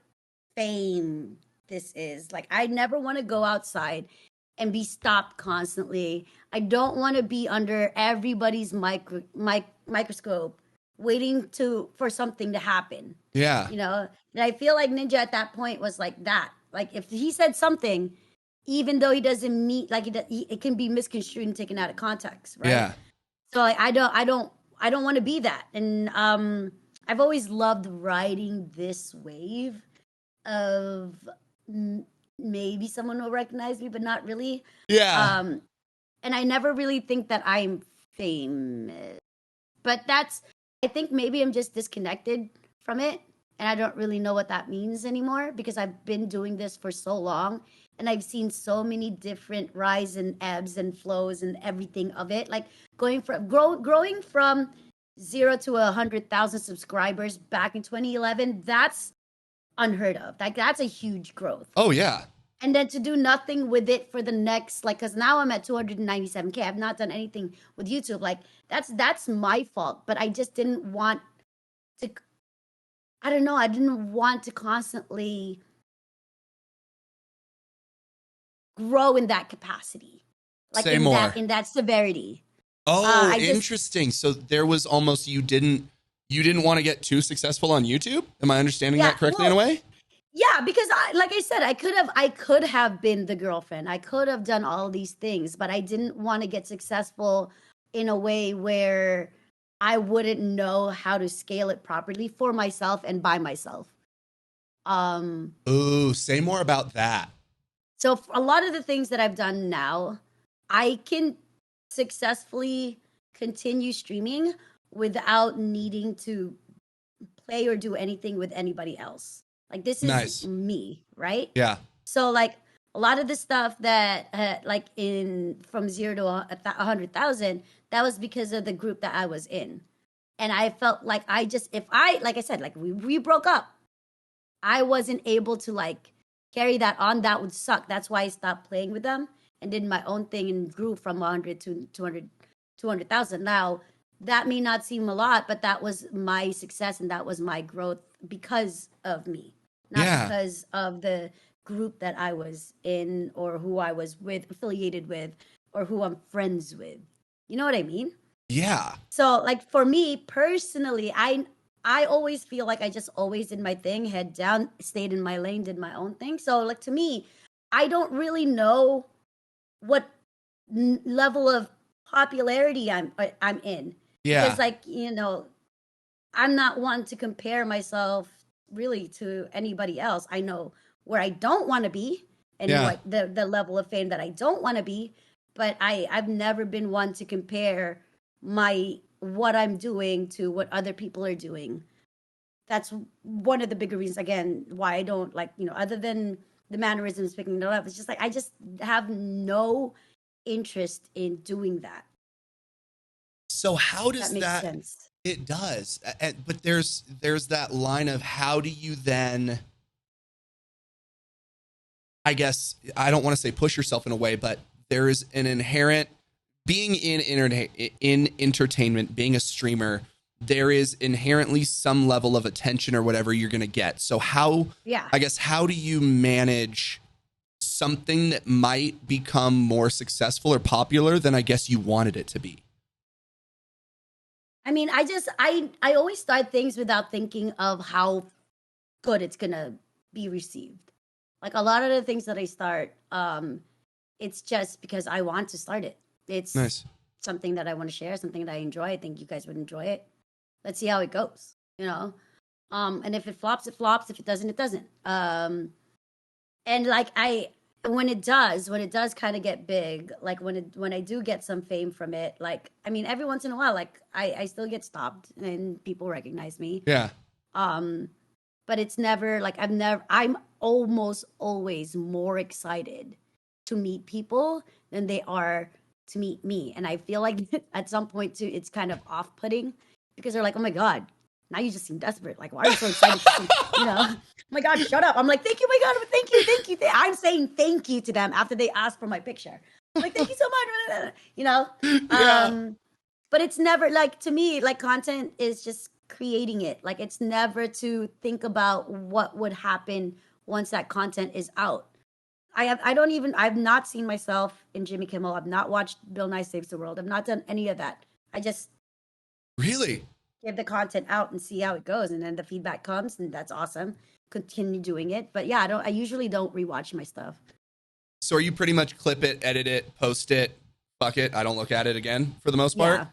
fame this is. Like, I never want to go outside and be stopped constantly. I don't want to be under everybody's microscope waiting for something to happen. Yeah. You know? And I feel like Ninja at that point was like that. Like, if he said something, even though he doesn't mean, like, it can be misconstrued and taken out of context, right? Yeah. So like, I don't want to be that. And I've always loved riding this wave of maybe someone will recognize me, but not really. Yeah. And I never really think that I'm famous. But I think maybe I'm just disconnected from it. And I don't really know what that means anymore because I've been doing this for so long. And I've seen so many different rise and ebbs and flows and everything of it. Like growing from 0 to 100,000 subscribers back in 2011, that's unheard of. Like, that's a huge growth. Oh, yeah. And then to do nothing with it for the next, like, because now I'm at 297K. I've not done anything with YouTube. Like, that's my fault. But I just didn't want to, I don't know, I didn't want to constantly grow in that capacity, like Say more. in that severity. Oh, interesting. So there was almost, you didn't want to get too successful on YouTube? Am I understanding that correctly in a way? Yeah, because like I said, I could have been the girlfriend. I could have done all these things, but I didn't want to get successful in a way where I wouldn't know how to scale it properly for myself and by myself. Ooh, say more about that. So a lot of the things that I've done now, I can successfully continue streaming without needing to play or do anything with anybody else. Like this is me, right? Yeah. So like a lot of the stuff that like in from 0 to 100,000, that was because of the group that I was in. And I felt like like I said, like we broke up, I wasn't able to like carry that on. That would suck. That's why I stopped playing with them and did my own thing and grew from 100 to 200,000. Now, that may not seem a lot, but that was my success and that was my growth because of me, not because of the group that I was in or who I was with, affiliated with, or who I'm friends with. You know what I mean? Yeah. So, like for me personally, I always feel like I just always did my thing, head down, stayed in my lane, did my own thing. So, like to me, I don't really know what level of popularity I'm in. Yeah. Because like, you know, I'm not one to compare myself really to anybody else. I know where I don't want to be and what the level of fame that I don't want to be, but I've never been one to compare what I'm doing to what other people are doing. That's one of the bigger reasons, again, why I don't like, you know, other than the mannerisms picking it up, it's just like I just have no interest in doing that. So how does that makes sense? It does, but there's that line of how do you then, I guess, I don't want to say push yourself in a way, but there is an inherent being in entertainment, being a streamer, there is inherently some level of attention or whatever you're going to get. So how do you manage something that might become more successful or popular than I guess you wanted it to be? I mean, I always start things without thinking of how good it's going to be received. Like a lot of the things that I start, it's just because I want to start it. It's something that I want to share, something that I enjoy. I think you guys would enjoy it. Let's see how it goes, you know? And if it flops, it flops. If it doesn't, it doesn't. And like when it does kind of get big, like when I do get some fame from it, like, I mean, every once in a while, like I still get stopped and people recognize me. Yeah. But it's never like I'm almost always more excited to meet people than they are to meet me. And I feel like at some point too, it's kind of off-putting because they're like, oh my God, now you just seem desperate. Like, why are you so excited? You know, oh my God, shut up. I'm like, thank you, my God, thank you. I'm saying thank you to them after they ask for my picture. I'm like, thank you so much. You know? Yeah. But it's never like, to me, like content is just creating it. Like it's never to think about what would happen once that content is out. I've not seen myself in Jimmy Kimmel. I've not watched Bill Nye Saves the World. I've not done any of that. I just really give the content out and see how it goes. And then the feedback comes and that's awesome. Continue doing it. But yeah, I usually don't rewatch my stuff. So are you pretty much clip it, edit it, post it, fuck it, I don't look at it again for the most part?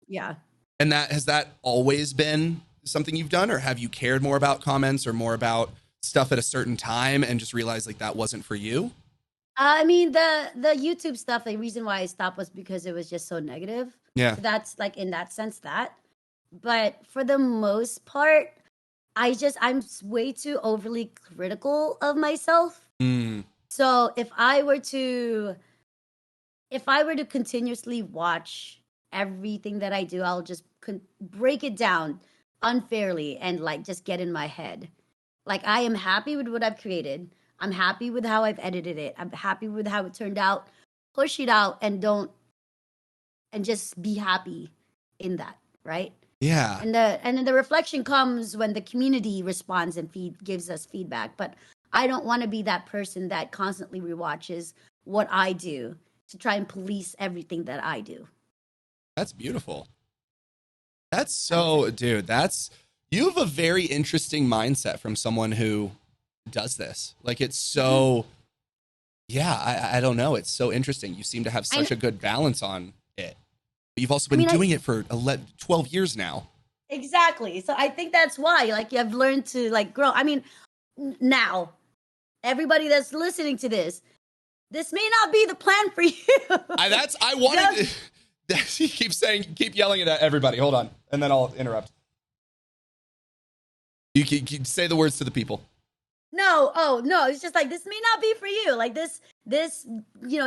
Yeah. And has that always been something you've done, or have you cared more about comments or more about stuff at a certain time and just realized like that wasn't for you? I mean, the YouTube stuff, the reason why I stopped was because it was just so negative. Yeah. So that's like in that sense that. But for the most part, I'm way too overly critical of myself. So if I were to continuously watch everything that I do, I'll just break it down unfairly and like just get in my head. Like I am happy with what I've created. I'm happy with how I've edited it. I'm happy with how it turned out. Push it out and just be happy in that, right? Yeah. And then the reflection comes when the community responds and gives us feedback. But I don't want to be that person that constantly rewatches what I do to try and police everything that I do. That's beautiful. That's so, dude, you have a very interesting mindset from someone who does this. Like, it's so, yeah, I don't know. It's so interesting. You seem to have such a good balance on it. But you've also been doing it for 12 years now. Exactly. So I think that's why, like, you have learned to, like, grow. I mean, now, everybody that's listening to this may not be the plan for you. I wanted he keep yelling it at everybody. Hold on, and then I'll interrupt. You can say the words to the people. No, it's just like, this may not be for you. Like, this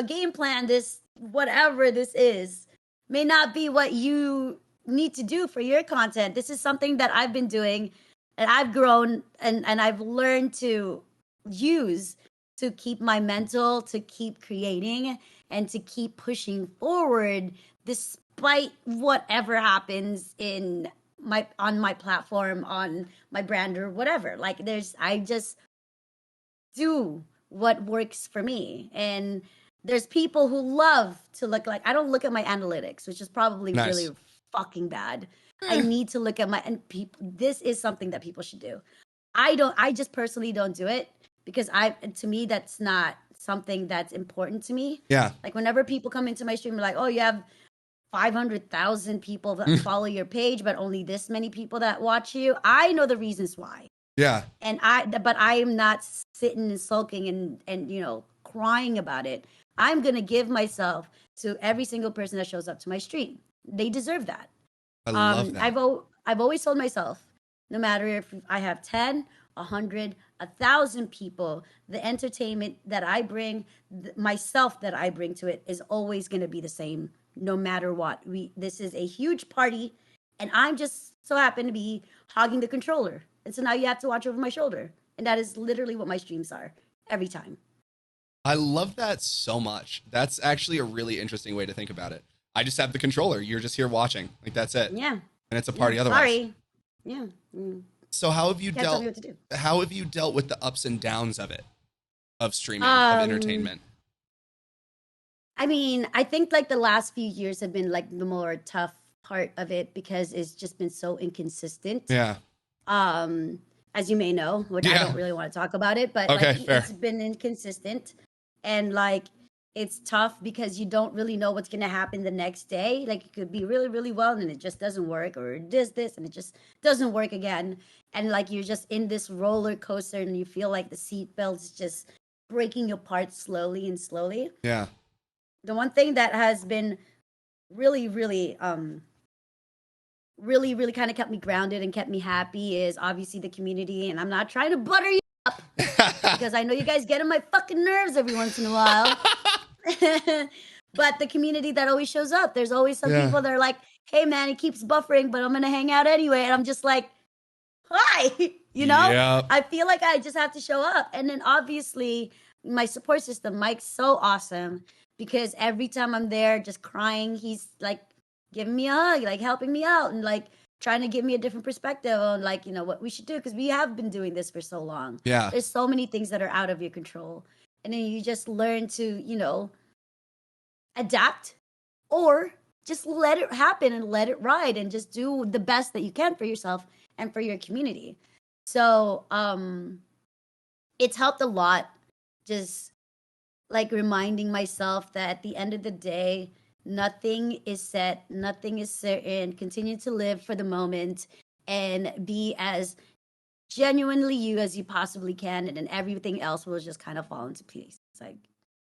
game plan, this whatever this is, may not be what you need to do for your content. This is something that I've been doing, and I've grown, and I've learned to use to keep my mental, to keep creating, and to keep pushing forward despite whatever happens on my platform, on my brand, or whatever. Like, I just do what works for me. And there's people who love to look, like, I don't look at my analytics, which is probably really fucking bad. I need to look at this is something that people should do. I just personally don't do it, because to me, that's not something that's important to me. Yeah. Like, whenever people come into my stream, like, oh, you have 500,000 people that follow your page, but only this many people that watch you. I know the reasons why. Yeah. But I am not sitting and sulking and crying about it. I'm going to give myself to every single person that shows up to my stream. They deserve that. I love that. I've always told myself, no matter if I have 10, 100, 1,000 people, the entertainment that I bring, myself that I bring to it, is always going to be the same, no matter what. This is a huge party, and I'm just so happen to be hogging the controller. And so now you have to watch over my shoulder. And that is literally what my streams are every time. I love that so much. That's actually a really interesting way to think about it. I just have the controller. You're just here watching. Like, that's it. Yeah. And it's a party otherwise. Sorry. Yeah. So how have you dealt with the ups and downs of it? Of streaming, of entertainment? I mean, I think, like, the last few years have been, like, the more tough part of it, because it's just been so inconsistent. Yeah. As you may know, which I don't really want to talk about it, but it's been inconsistent, and, like, it's tough because you don't really know what's going to happen the next day. Like, it could be really, really well, and it just doesn't work, or it does this and it just doesn't work again. And, like, you're just in this roller coaster, and you feel like the seatbelt's just breaking apart slowly and slowly. Yeah. The one thing that has been really, really, really, really kind of kept me grounded and kept me happy is obviously the community. And I'm not trying to butter you up, because I know you guys get on my fucking nerves every once in a while. But the community that always shows up, there's always some people that are like, hey man, it keeps buffering, but I'm going to hang out anyway. And I'm just like, hi, I feel like I just have to show up. And then obviously my support system, Mike's so awesome, because every time I'm there just crying, he's like giving me a hug, like helping me out, and like trying to give me a different perspective on, like, what we should do, because we have been doing this for so long. Yeah. There's so many things that are out of your control. And then you just learn to, adapt, or just let it happen and let it ride, and just do the best that you can for yourself and for your community. So it's helped a lot, just like reminding myself that at the end of the day, nothing is set, nothing is certain. Continue to live for the moment and be as genuinely you as you possibly can, and then everything else will just kind of fall into place. It's like,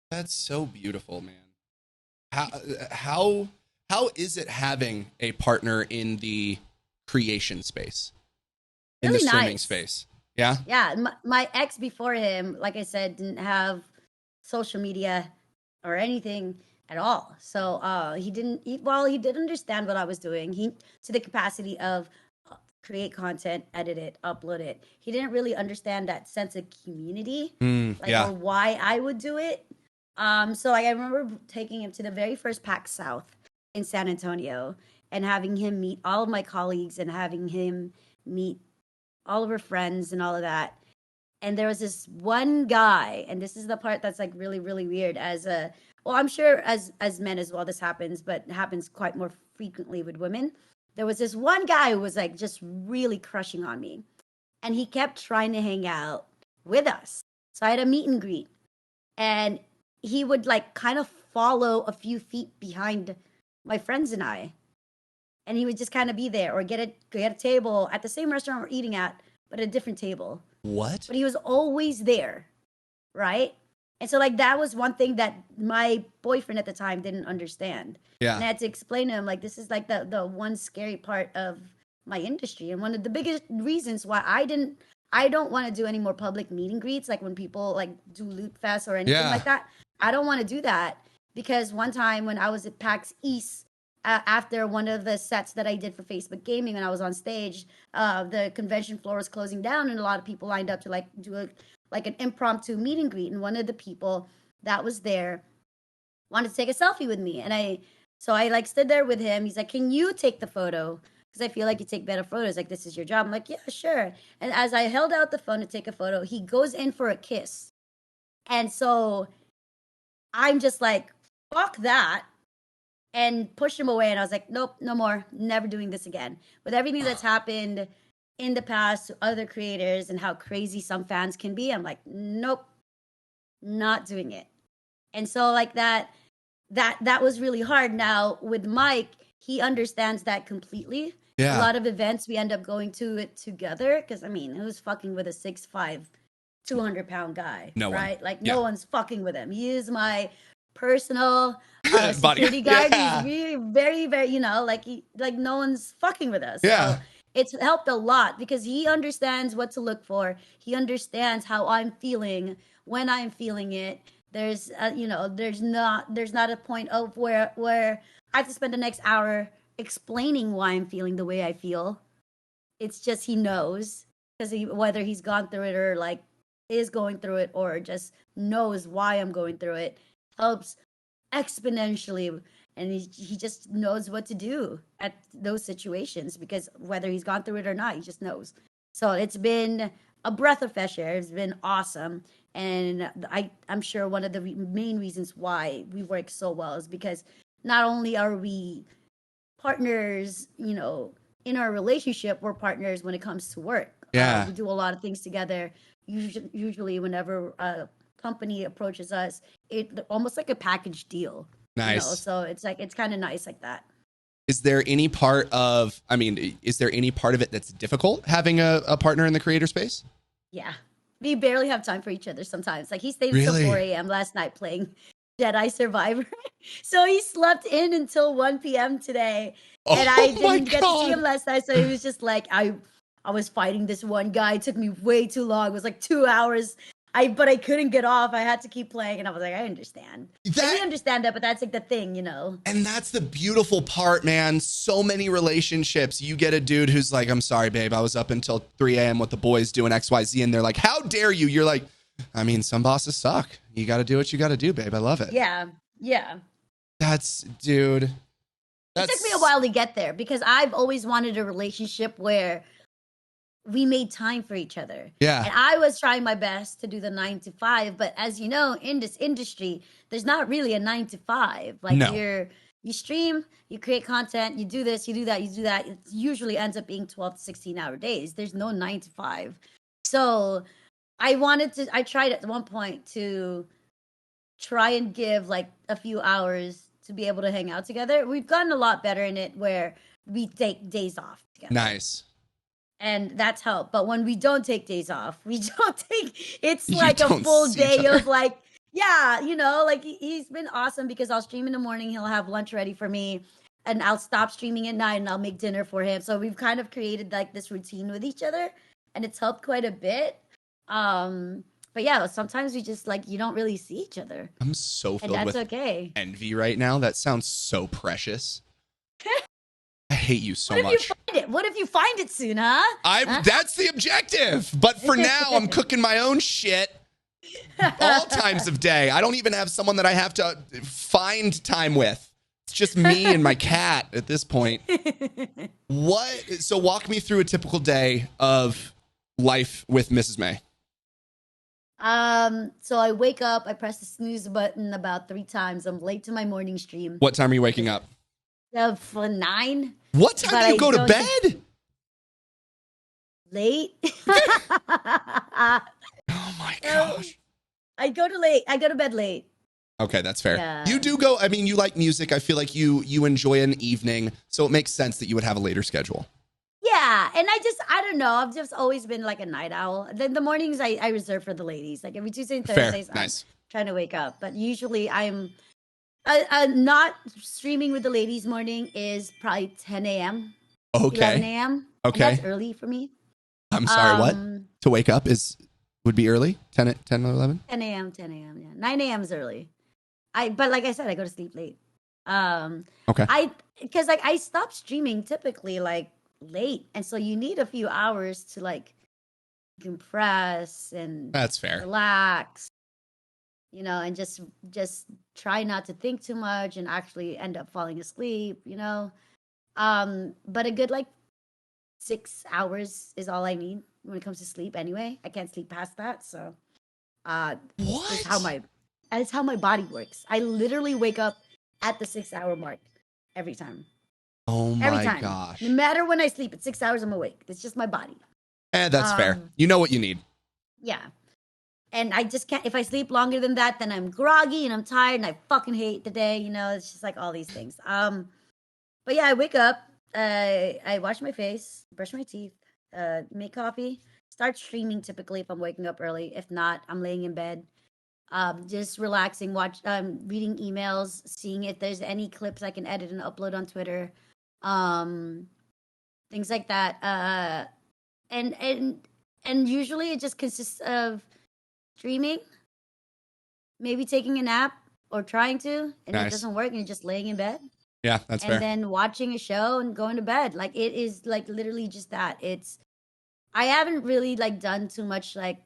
that's so beautiful, man. How is it having a partner in the creation space, in really the streaming space? Yeah. My ex before him, like I said, didn't have social media or anything at all. So he did understand what I was doing. He, to the capacity of create content, edit it, upload it. He didn't really understand that sense of community, or why I would do it. So I remember taking him to the very first PAX South, in San Antonio and having him meet all of my colleagues and having him meet all of her friends and all of that. And there was this one guy, and this is the part that's like really, really weird well, I'm sure as men as well, this happens, but it happens quite more frequently with women. There was this one guy who was like just really crushing on me, and he kept trying to hang out with us. So I had a meet and greet, and he would like kind of follow a few feet behind my friends and I, and he would just kind of be there or get a table at the same restaurant we're eating at, but a different table. What? But he was always there, right? And so like that was one thing that my boyfriend at the time didn't understand. Yeah. And I had to explain to him like this is like the one scary part of my industry, and one of the biggest reasons why I don't want to do any more public meet and greets, like when people like do Loot Fest or anything like that. I don't want to do that because one time when I was at PAX East, after one of the sets that I did for Facebook Gaming, and I was on stage, the convention floor was closing down, and a lot of people lined up to like do an impromptu meet and greet. And one of the people that was there wanted to take a selfie with me, and so I like stood there with him. He's like, "Can you take the photo? Because I feel like you take better photos. Like this is your job." I'm like, "Yeah, sure." And as I held out the phone to take a photo, he goes in for a kiss, and so I'm just like, "Fuck that." And pushed him away, and I was like, nope, no more, never doing this again. With everything that's happened in the past to other creators and how crazy some fans can be, I'm like, nope, not doing it. And so like that was really hard. Now with Mike, he understands that completely. Yeah. A lot of events we end up going to it together, because I mean, who's fucking with a 6'5", 200-pound guy? No one. Right? Like no one's fucking with him. He is my personal security guard. He's really very, very, like no one's fucking with us. Yeah. So it's helped a lot because he understands what to look for. He understands how I'm feeling when I'm feeling it. There's there's not a point of where I have to spend the next hour explaining why I'm feeling the way I feel. It's just he knows, because whether he's gone through it or like is going through it or just knows why I'm going through it, helps exponentially. And he just knows what to do at those situations, because whether he's gone through it or not, he just knows. So it's been a breath of fresh air. It's been awesome. And I'm sure one of the main reasons why we work so well is because not only are we partners, in our relationship, we're partners when it comes to work. Yeah. We do a lot of things together. Usually whenever a company approaches us, it almost like a package deal. Nice. So it's kind of nice like that. Is there any part of it that's difficult having a partner in the creator space? Yeah. We barely have time for each other sometimes. Like he stayed Really? until 4 a.m. last night playing Jedi Survivor. So he slept in until 1 p.m. today. And I didn't get to see him last night. So he was just like, I was fighting this one guy. It took me way too long. It was like 2 hours. But I couldn't get off. I had to keep playing. And I was like, I understand. I understand that, but that's like the thing, And that's the beautiful part, man. So many relationships. You get a dude who's like, I'm sorry, babe. I was up until 3 a.m. with the boys doing XYZ. And they're like, how dare you? You're like, I mean, some bosses suck. You got to do what you got to do, babe. I love it. Yeah. Yeah. Dude. It took me a while to get there because I've always wanted a relationship where we made time for each other. Yeah. And I was trying my best to do the 9 to 5, but as you know, in this industry, there's not really a 9 to 5. Like no. You stream, you create content, you do this, you do that, you do that. It usually ends up being 12 to 16-hour days. There's no 9 to 5. So I tried at one point to try and give like a few hours to be able to hang out together. We've gotten a lot better in it where we take days off together. Nice. And that's helped. But when we don't take days off, it's like a full day of like, yeah, like he's been awesome because I'll stream in the morning. He'll have lunch ready for me and I'll stop streaming at night and I'll make dinner for him. So we've kind of created like this routine with each other and it's helped quite a bit. But yeah, sometimes we just like, you don't really see each other. I'm so filled with envy right now. That sounds so precious. I hate you so much. What if you find it soon, huh? That's the objective. But for now, I'm cooking my own shit all times of day. I don't even have someone that I have to find time with. It's just me and my cat at this point. So walk me through a typical day of life with Mrs. May. So I wake up, I press the snooze button about 3 times. I'm late to my morning stream. What time are you waking up? For 9. What time do you go to bed? Late. Oh my gosh. I go to bed late. Okay, that's fair. Yeah. You do go, I mean, you like music. I feel like you enjoy an evening, so it makes sense that you would have a later schedule. Yeah, and I don't know. I've just always been like a night owl. Then the mornings I reserve for the ladies. Like every Tuesday and Thursdays, fair. Nice. I'm trying to wake up. But usually I'm not streaming with the ladies morning is probably 10 a.m. Okay. 11 a.m. Okay. And that's early for me. I'm sorry, what? To wake up would be early? 10 or 11? 10 a.m., yeah. 9 a.m. is early. But like I said, I go to sleep late. Okay. Because like I stop streaming typically like late, and so you need a few hours to like compress and that's fair, relax, and just try not to think too much and actually end up falling asleep, but a good like 6 hours is all I need when it comes to sleep anyway. I can't sleep past that, so what? That's how my body works. I literally wake up at the 6-hour mark every time. Oh my gosh. No matter when I sleep, at 6 hours I'm awake. It's just my body. That's fair. You know what you need. Yeah. And I just can't, if I sleep longer than that, then I'm groggy and I'm tired and I fucking hate the day. It's just like all these things. But yeah, I wake up, I wash my face, brush my teeth, make coffee, start streaming typically if I'm waking up early. If not, I'm laying in bed. Just relaxing, reading emails, seeing if there's any clips I can edit and upload on Twitter. Things like that. And usually it just consists of streaming, maybe taking a nap or trying to, and nice. It doesn't work and you're just laying in bed. Yeah, that's fair. And then watching a show and going to bed. Like it is like literally just that. I haven't really like done too much like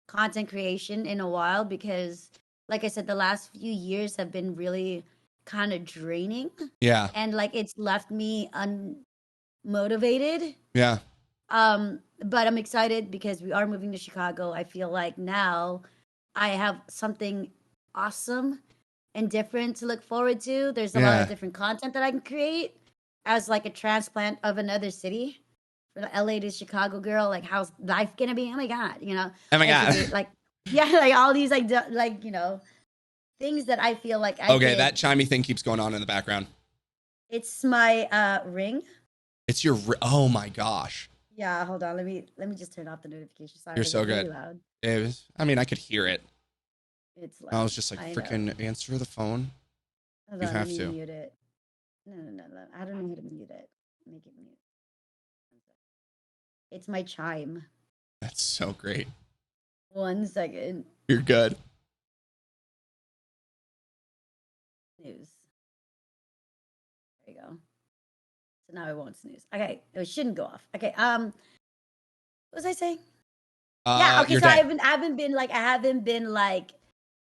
content creation in a while because like I said, the last few years have been really kind of draining. Yeah. And like it's left me unmotivated. Yeah. But I'm excited because we are moving to Chicago. I feel like now I have something awesome and different to look forward to. There's a lot of different content that I can create as like a transplant of another city. From LA to Chicago girl, like how's life gonna be? Oh my god, Oh my god. Like like all these like things that I feel like Okay, that chimey thing keeps going on in the background. It's my ring. It's your oh my gosh. Yeah, hold on. Let me just turn off the notification. Sorry, you're so good. Really loud. It was, I mean, I could hear it. It's loud. I was just like, freaking answer the phone. Hold you on, have let me to mute it. No. I don't know how to mute it. Make it mute. It's my chime. That's so great. 1 second. You're good. Snooze. There you go. So now I won't snooze. Okay, it shouldn't go off. Okay. What was I saying? Yeah. Okay. So I haven't been like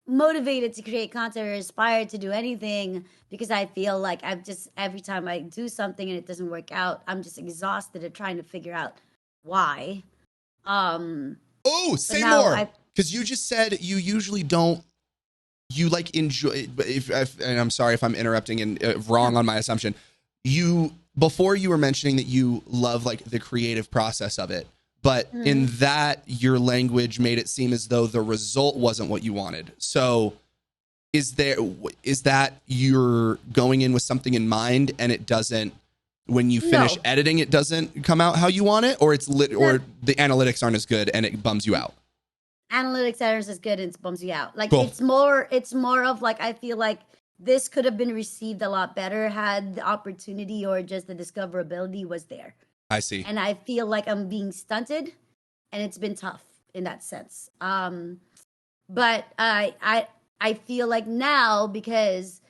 motivated to create content or inspired to do anything because I feel like every time I do something and it doesn't work out, I'm just exhausted at trying to figure out why. Say more. Because you just said you usually don't. You like enjoy. And I'm sorry if I'm interrupting and wrong on my assumption. Before you were mentioning that you love like the creative process of it, but in that your language made it seem as though the result wasn't what you wanted. So is that you're going in with something in mind and it doesn't, when you finish editing, it doesn't come out how you want it, or or the analytics aren't as good and it bums you out? Analytics aren't as good and it bums you out. Like cool. It's more of like, I feel like this could have been received a lot better had the opportunity or just the discoverability was there. I see. And I feel like I'm being stunted and it's been tough in that sense. But I feel like now, because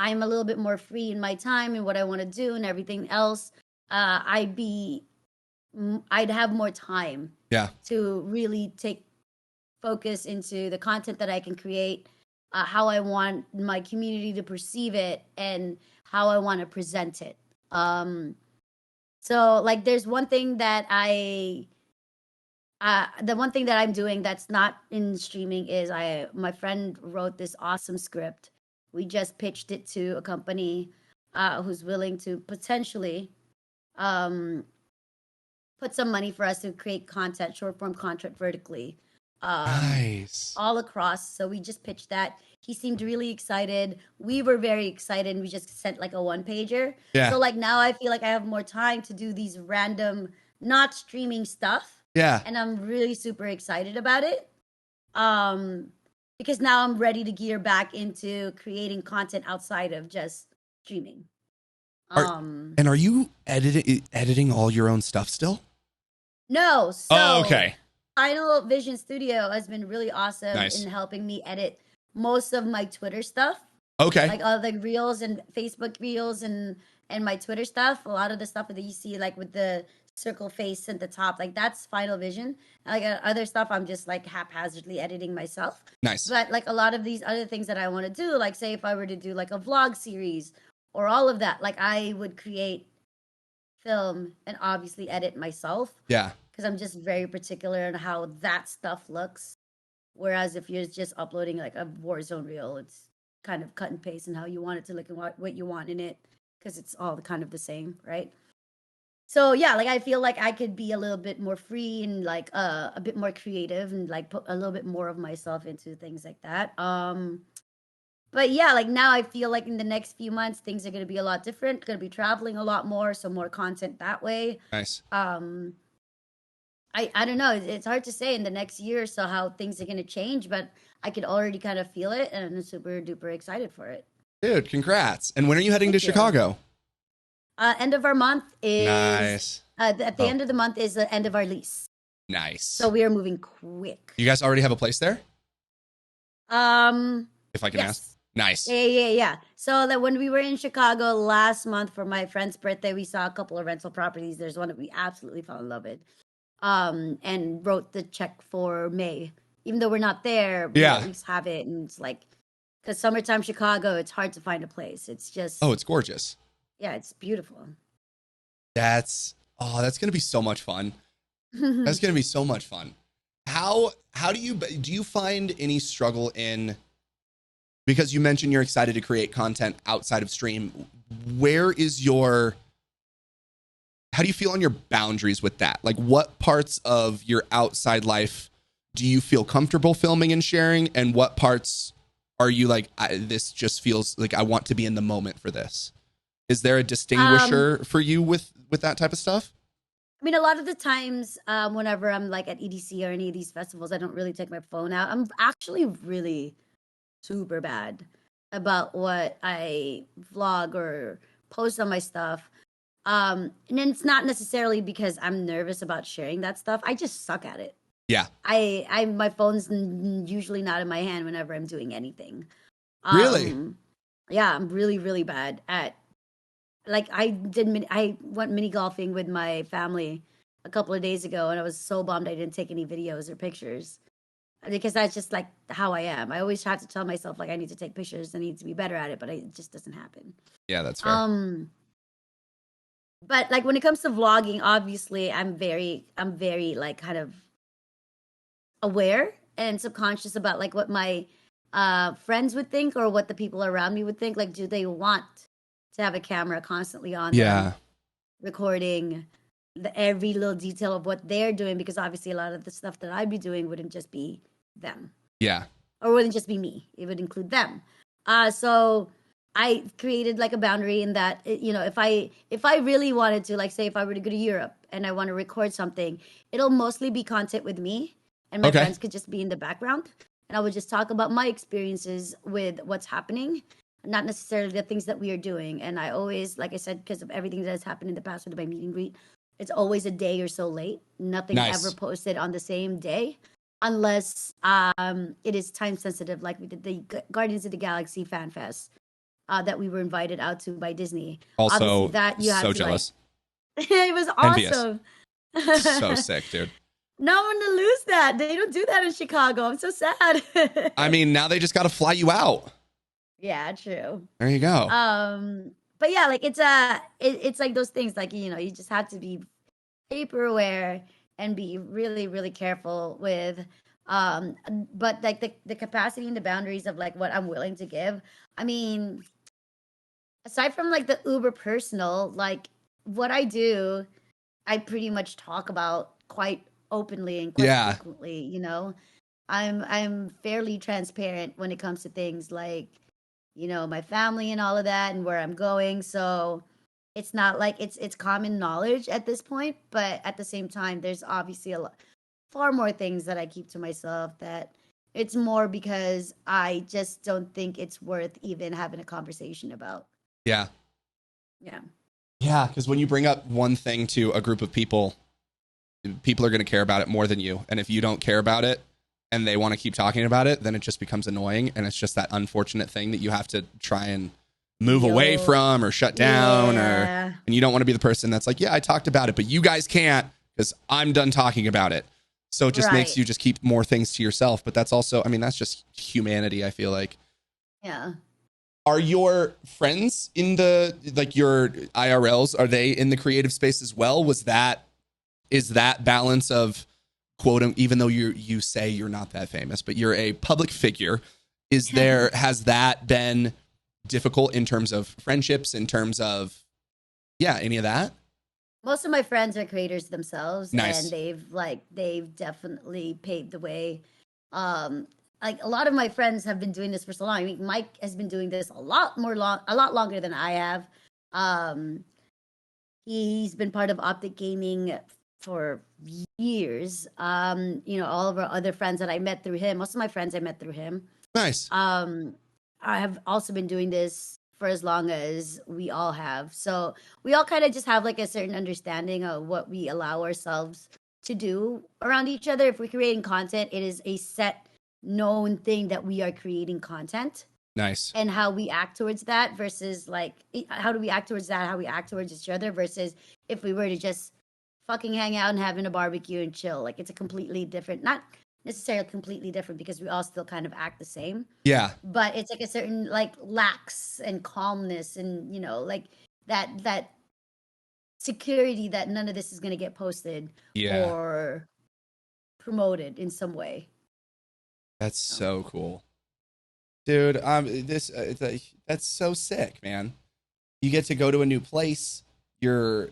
I'm a little bit more free in my time and what I want to do and everything else, I'd have more time to really take focus into the content that I can create how I want my community to perceive it, and how I want to present it. So like there's one thing that the one thing that I'm doing that's not in streaming is my friend wrote this awesome script. We just pitched it to a company who's willing to potentially um, put some money for us to create content, short form content vertically. Nice. All across. So we just pitched that. He seemed really excited. We were very excited, and we just sent like a one pager. Yeah. So like now I feel like I have more time to do these random, not streaming stuff. Yeah. And I'm really super excited about it. Because now I'm ready to gear back into creating content outside of just streaming. And are you editing all your own stuff still? No. So oh, okay. Final Vision Studio has been really awesome in helping me edit most of my Twitter stuff. Okay. Like all the reels and Facebook reels and my Twitter stuff. A lot of the stuff that you see like with the circle face at the top, like that's Final Vision. Like other stuff I'm just like haphazardly editing myself. Nice. But like a lot of these other things that I want to do, like say if I were to do like a vlog series or all of that, like I would create, film, and obviously edit myself. Yeah. Because I'm just very particular on how that stuff looks. Whereas if you're just uploading like a Warzone reel, it's kind of cut and paste and how you want it to look and what you want in it, because it's all kind of the same, right? So yeah, like I feel like I could be a little bit more free and like a bit more creative and like put a little bit more of myself into things like that. But yeah, like now I feel like in the next few months things are going to be a lot different. Going to be traveling a lot more, so more content that way. Nice. I don't know. It's hard to say in the next year or so how things are going to change, but I could already kind of feel it, and I'm super duper excited for it. Dude, congrats. And when are you heading to Chicago? End of our month is nice. At the end of the month is the end of our lease. Nice. So we are moving quick. You guys already have a place there? If I can ask. Nice. Yeah. So that when we were in Chicago last month for my friend's birthday, we saw a couple of rental properties. There's one that we absolutely fell in love with. And wrote the check for May. Even though we're not there, we at least have it. And it's like, because summertime Chicago, it's hard to find a place. It's just... Oh, it's gorgeous. Yeah, it's beautiful. That's going to be so much fun. That's going to be so much fun. How do you find any struggle in, because you mentioned you're excited to create content outside of stream, how do you feel on your boundaries with that? Like what parts of your outside life do you feel comfortable filming and sharing? And what parts are you like, this just feels like I want to be in the moment for this? Is there a distinguisher for you with that type of stuff? I mean, a lot of the times whenever I'm like at EDC or any of these festivals, I don't really take my phone out. I'm actually really super bad about what I vlog or post on my stuff. And it's not necessarily because I'm nervous about sharing that stuff. I just suck at it. Yeah. My phone's usually not in my hand whenever I'm doing anything. Really? Yeah, I'm really, really bad at, like I went mini golfing with my family a couple of days ago, and I was so bummed I didn't take any videos or pictures because that's just like how I am. I always have to tell myself like I need to take pictures, I need to be better at it, but it just doesn't happen. Yeah, that's fair. But like when it comes to vlogging, obviously I'm very like kind of aware and subconscious about like what my friends would think or what the people around me would think. Like, do they want to have a camera constantly on them, recording every little detail of what they're doing? Because obviously a lot of the stuff that I'd be doing wouldn't just be them. Yeah. Or wouldn't just be me. It would include them. So I created like a boundary in that, you know, if I really wanted to, like say if I were to go to Europe and I want to record something, it'll mostly be content with me and my friends could just be in the background. And I would just talk about my experiences with what's happening, not necessarily the things that we are doing. And I always, like I said, because of everything that has happened in the past with my meet and greet, it's always a day or so late. Nothing ever posted on the same day, unless it is time sensitive, like we did the Guardians of the Galaxy Fan Fest that we were invited out to by Disney. Also, obviously that you have so jealous. Like, it was awesome. So sick, dude. Now I'm gonna lose that. They don't do that in Chicago. I'm so sad. I mean, now they just got to fly you out. Yeah, true. There you go. But yeah, like it's like those things, like, you know, you just have to be paper aware and be really, really careful with but like the capacity and the boundaries of like what I'm willing to give. I mean, aside from like the uber personal, like what I do, I pretty much talk about quite openly and quite frequently, you know. I'm fairly transparent when it comes to things like, you know, my family and all of that and where I'm going. So it's not like it's common knowledge at this point, but at the same time, there's obviously far more things that I keep to myself, that it's more because I just don't think it's worth even having a conversation about. Yeah. Yeah. Yeah, because when you bring up one thing to a group of people, people are going to care about it more than you. And if you don't care about it and they want to keep talking about it, then it just becomes annoying. And it's just that unfortunate thing that you have to try and move away from or shut down. And you don't want to be the person that's like, yeah, I talked about it, but you guys can't because I'm done talking about it. So it just makes you just keep more things to yourself. But that's also, I mean, that's just humanity, I feel like. Yeah. Are your friends in the, like your IRLs, are they in the creative space as well? Is that balance of quote, even though you say you're not that famous, but you're a public figure, has that been difficult in terms of friendships, in terms of, any of that? Most of my friends are creators themselves. Nice. And they've definitely paved the way. Like a lot of my friends have been doing this for so long. I mean, Mike has been doing this a lot longer than I have. He's been part of Optic Gaming for years. You know, all of our other friends that I met through him, most of my friends I met through him. Nice. I have also been doing this for as long as we all have. So we all kind of just have like a certain understanding of what we allow ourselves to do around each other. If we're creating content, it is a set known thing that we are creating content. Nice. And how we act towards that versus like, how do we act towards that? How we act towards each other versus if we were to just fucking hang out and having a barbecue and chill. Like it's a completely different, not necessarily completely different because we all still kind of act the same. Yeah. But it's like a certain like lax and calmness and, you know, like that security that none of this is going to get posted or promoted in some way. That's so cool. Dude, that's so sick, man. You get to go to a new place. You're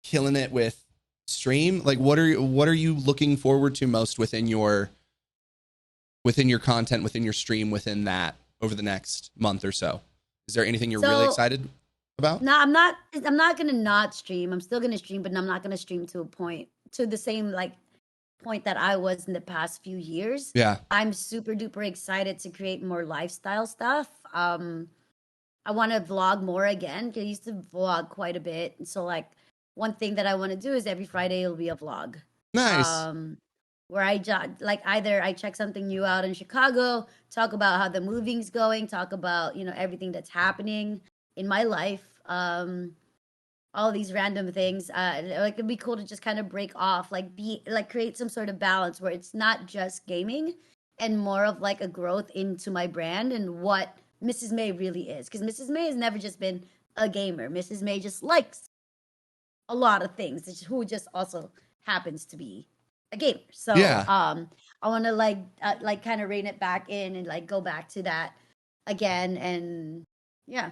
killing it with stream. Like what are you looking forward to most within your content, within your stream, within that over the next month or so? Is there anything you're really excited about? No, I'm not going to not stream. I'm still going to stream, but I'm not going to stream to the same like point that I was in the past few years. Yeah. I'm super duper excited to create more lifestyle stuff. I want to vlog more again. I used to vlog quite a bit. And so like one thing that I want to do is every Friday it'll be a vlog. Nice. Where I like either I check something new out in Chicago, talk about how the moving's going, talk about, you know, everything that's happening in my life. All these random things. Like it'd be cool to just kind of break off, create some sort of balance where it's not just gaming and more of like a growth into my brand and what Mrs. May really is. Because Mrs. May has never just been a gamer. Mrs. May just likes a lot of things. Who just also happens to be a gamer. So I want to like kind of rein it back in and like go back to that again. And yeah.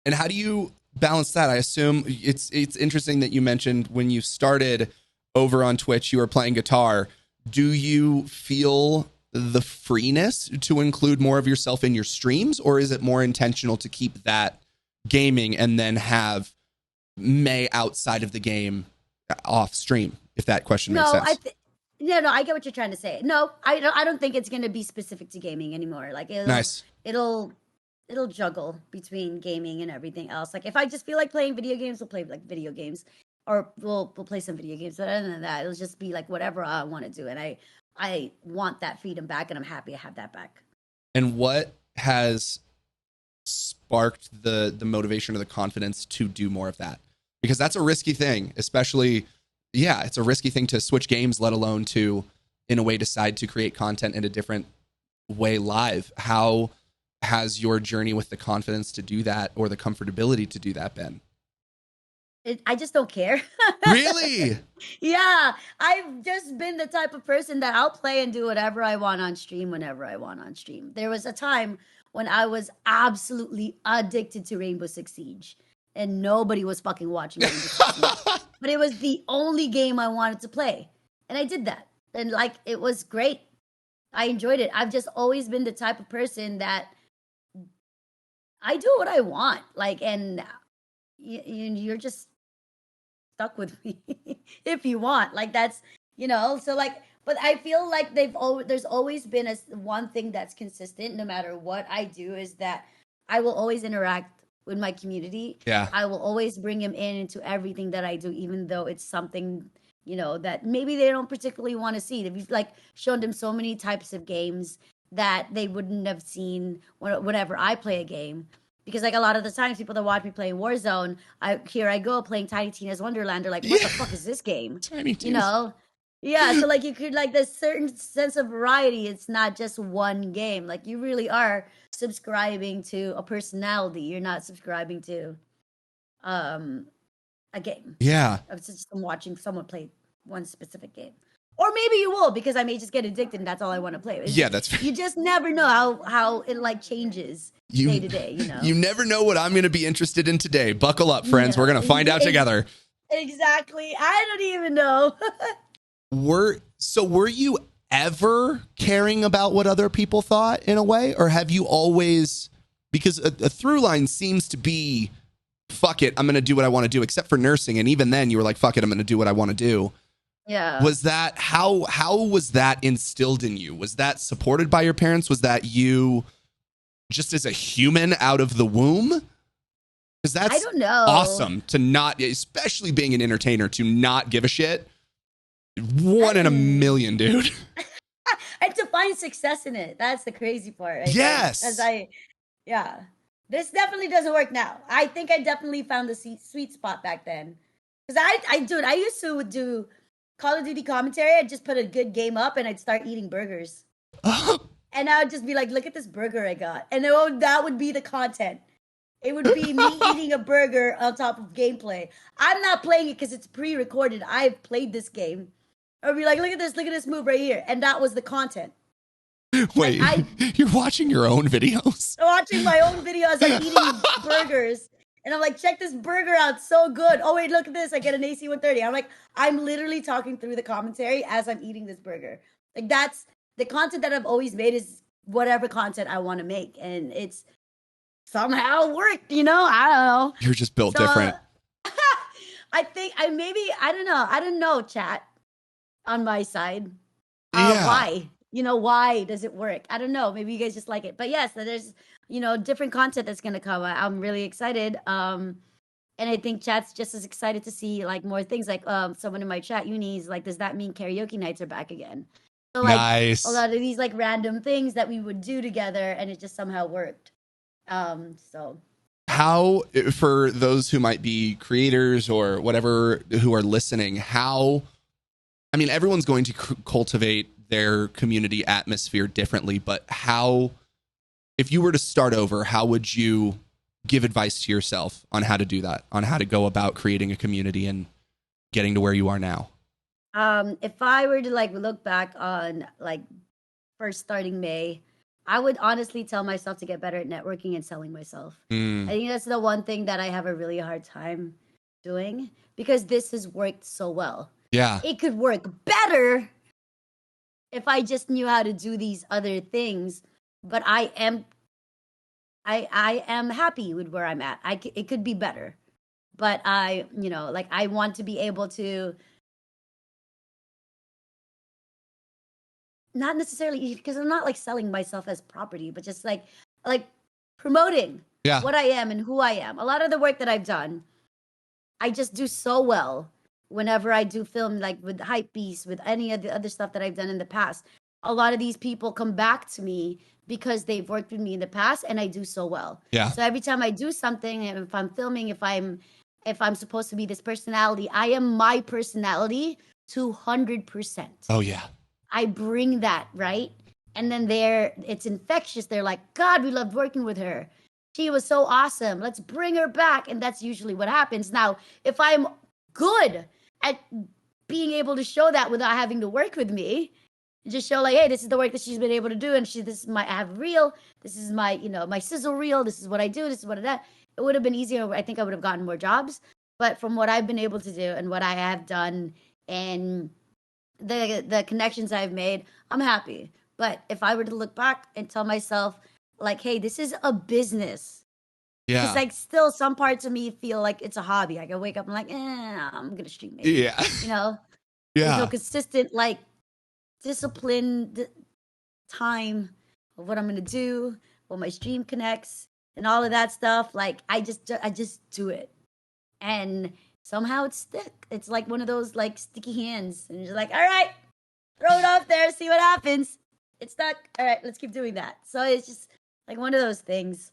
And how do you balance that? I assume it's interesting that you mentioned when you started over on Twitch, you were playing guitar. Do you feel the freeness to include more of yourself in your streams, or is it more intentional to keep that gaming and then have May outside of the game off stream? If that question makes sense. No, I get what you're trying to say. No, I don't think it's going to be specific to gaming anymore. Like it'll juggle between gaming and everything else. Like if I just feel like playing video games, we'll play like video games, or we'll play some video games. But other than that, it'll just be like whatever I want to do, and I want that freedom back, and I'm happy I have that back. And what has sparked the motivation or the confidence to do more of that? Because that's a risky thing, especially Yeah, it's a risky thing to switch games, let alone to, in a way, decide to create content in a different way live. How has your journey with the confidence to do that or the comfortability to do that been? I just don't care. Really? Yeah, I've just been the type of person that I'll play and do whatever I want on stream whenever I want on stream. There was a time when I was absolutely addicted to Rainbow Six Siege, and nobody was fucking watching Rainbow Six Siege. But it was the only game I wanted to play, and I did that, and like it was great. I enjoyed it. I've just always been the type of person that I do what I want, like, and you're just stuck with me if you want. Like that's so like. But I feel like there's always been one thing that's consistent, no matter what I do, is that I will always interact with my community. Yeah. I will always bring them into everything that I do, even though it's something that maybe they don't particularly want to see. We've like shown them so many types of games that they wouldn't have seen whenever I play a game. Because like a lot of the times people that watch me playing Warzone, here I go playing Tiny Tina's Wonderland. They're like, what the fuck is this game? Tiny Tina's. Yeah, so like you could like there's certain sense of variety. It's not just one game. Like you really are subscribing to a personality. You're not subscribing to a game. Yeah. It's just watching someone play one specific game. Or maybe you will, because I may just get addicted and that's all I want to play. Yeah, that's fair. You just never know how it like changes day to day, You never know what I'm going to be interested in today. Buckle up, friends. We're going to find out together. Exactly. I don't even know. Were you ever caring about what other people thought in a way? Or have you always, because a through line seems to be, fuck it, I'm going to do what I want to do, except for nursing. And even then you were like, fuck it, I'm going to do what I want to do. Yeah. Was that, how was that instilled in you? Was that supported by your parents? Was that you just as a human out of the womb? Because that's I don't know. Awesome to not, especially being an entertainer, to not give a shit. One in a million, dude. And to find success in it. That's the crazy part. Yes. This definitely doesn't work now. I think I definitely found the sweet spot back then. Because I used to do Call of Duty commentary. I'd just put a good game up and I'd start eating burgers. And I would just be like, look at this burger I got. And then that would be the content. It would be me eating a burger on top of gameplay. I'm not playing it because it's pre-recorded. I've played this game. I'd be like, look at this move right here. And that was the content. Wait, you're watching your own videos? I'm watching my own videos, like eating burgers. And I'm like, check this burger out, so good. Oh, wait, look at this. I get an AC-130. I'm like, I'm literally talking through the commentary as I'm eating this burger. Like, that's the content that I've always made, is whatever content I want to make. And it's somehow worked, I don't know. You're just built different. I think I don't know, chat on my side. Yeah. Why? Why does it work? I don't know. Maybe you guys just like it. But yes, there's, different content that's going to come. I'm really excited. And I think chat's just as excited to see like more things. Like someone in my chat, Uni's like, does that mean karaoke nights are back again? So like nice. A lot of these like random things that we would do together, and it just somehow worked. So how, for those who might be creators or whatever who are listening, everyone's going to cultivate their community atmosphere differently, but if you were to start over, how would you give advice to yourself on how to do that, on how to go about creating a community and getting to where you are now? If I were to like look back on like first starting May, I would honestly tell myself to get better at networking and selling myself. I think that's the one thing that I have a really hard time doing, because this has worked so well. Yeah. It could work better if I just knew how to do these other things, but I am happy with where I'm at. It could be better, but I want to be able to, not necessarily because I'm not like selling myself as property, but just like promoting what I am and who I am. A lot of the work that I've done, I just do so well whenever I do film, like with Hypebeast, with any of the other stuff that I've done in the past. A lot of these people come back to me because they've worked with me in the past, and I do so well. Yeah. So every time I do something, if I'm filming, if I'm if I'm supposed to be this personality, I am my personality 200%. Oh yeah. I bring that, right? And then it's infectious. They're like, God, we loved working with her. She was so awesome. Let's bring her back. And that's usually what happens. Now, if I'm good at being able to show that without having to work with me, just show like, hey, this is the work that she's been able to do. And I have reel. This is my, my sizzle reel. This is what I do. This is what I do. It would have been easier. I think I would have gotten more jobs. But from what I've been able to do and what I have done and the connections I've made, I'm happy. But if I were to look back and tell myself, like, hey, this is a business. Yeah. It's like still some parts of me feel like it's a hobby. I can wake up and like, I'm going to stream it. Yeah. Yeah. There's no consistent, like, disciplined time of what I'm going to do, what my stream connects, and all of that stuff. Like, I just do it. And somehow it's stick. It's like one of those, like, sticky hands. And you're just like, all right, throw it off there, see what happens. It's stuck. All right, let's keep doing that. So it's just like one of those things.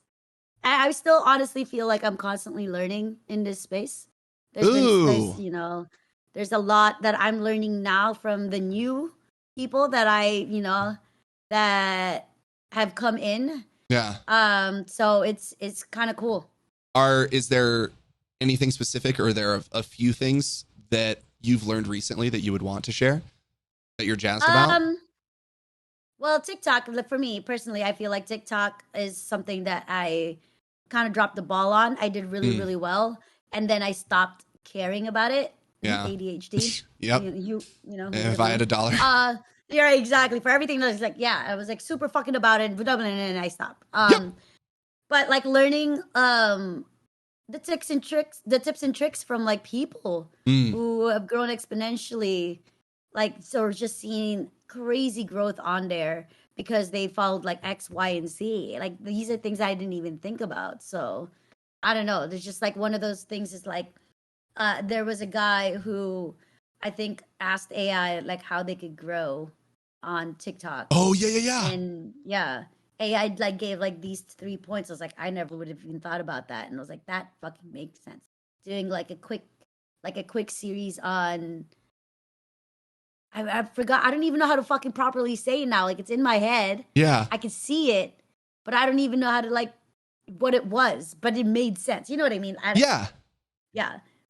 I still honestly feel like I'm constantly learning in this space. There's a lot that I'm learning now from the new people that that have come in. Yeah. So it's kind of cool. Is there anything specific, or are there a few things that you've learned recently that you would want to share that you're jazzed about? Well, TikTok, for me personally, I feel like TikTok is something that I kind of dropped the ball on. I did really, really well. And then I stopped caring about it. Yeah. ADHD. Yep. You know. If I had $1. Yeah, exactly. For everything that was like, I was like super fucking about it, and I stopped. But like learning the tips and tricks from like people who have grown exponentially, like, so just seeing crazy growth on there because they followed like X, Y, and Z. Like, these are things I didn't even think about. So I don't know. There's just like one of those things is like, there was a guy who I think asked AI like how they could grow on TikTok. Oh yeah. And AI like gave like these 3 points. I was like, I never would have even thought about that. And I was like, that fucking makes sense. Doing like a quick series on, I forgot. I don't even know how to fucking properly say it now. Like, it's in my head. Yeah. I can see it, but I don't even know how to like what it was. But it made sense. You know what I mean? Yeah.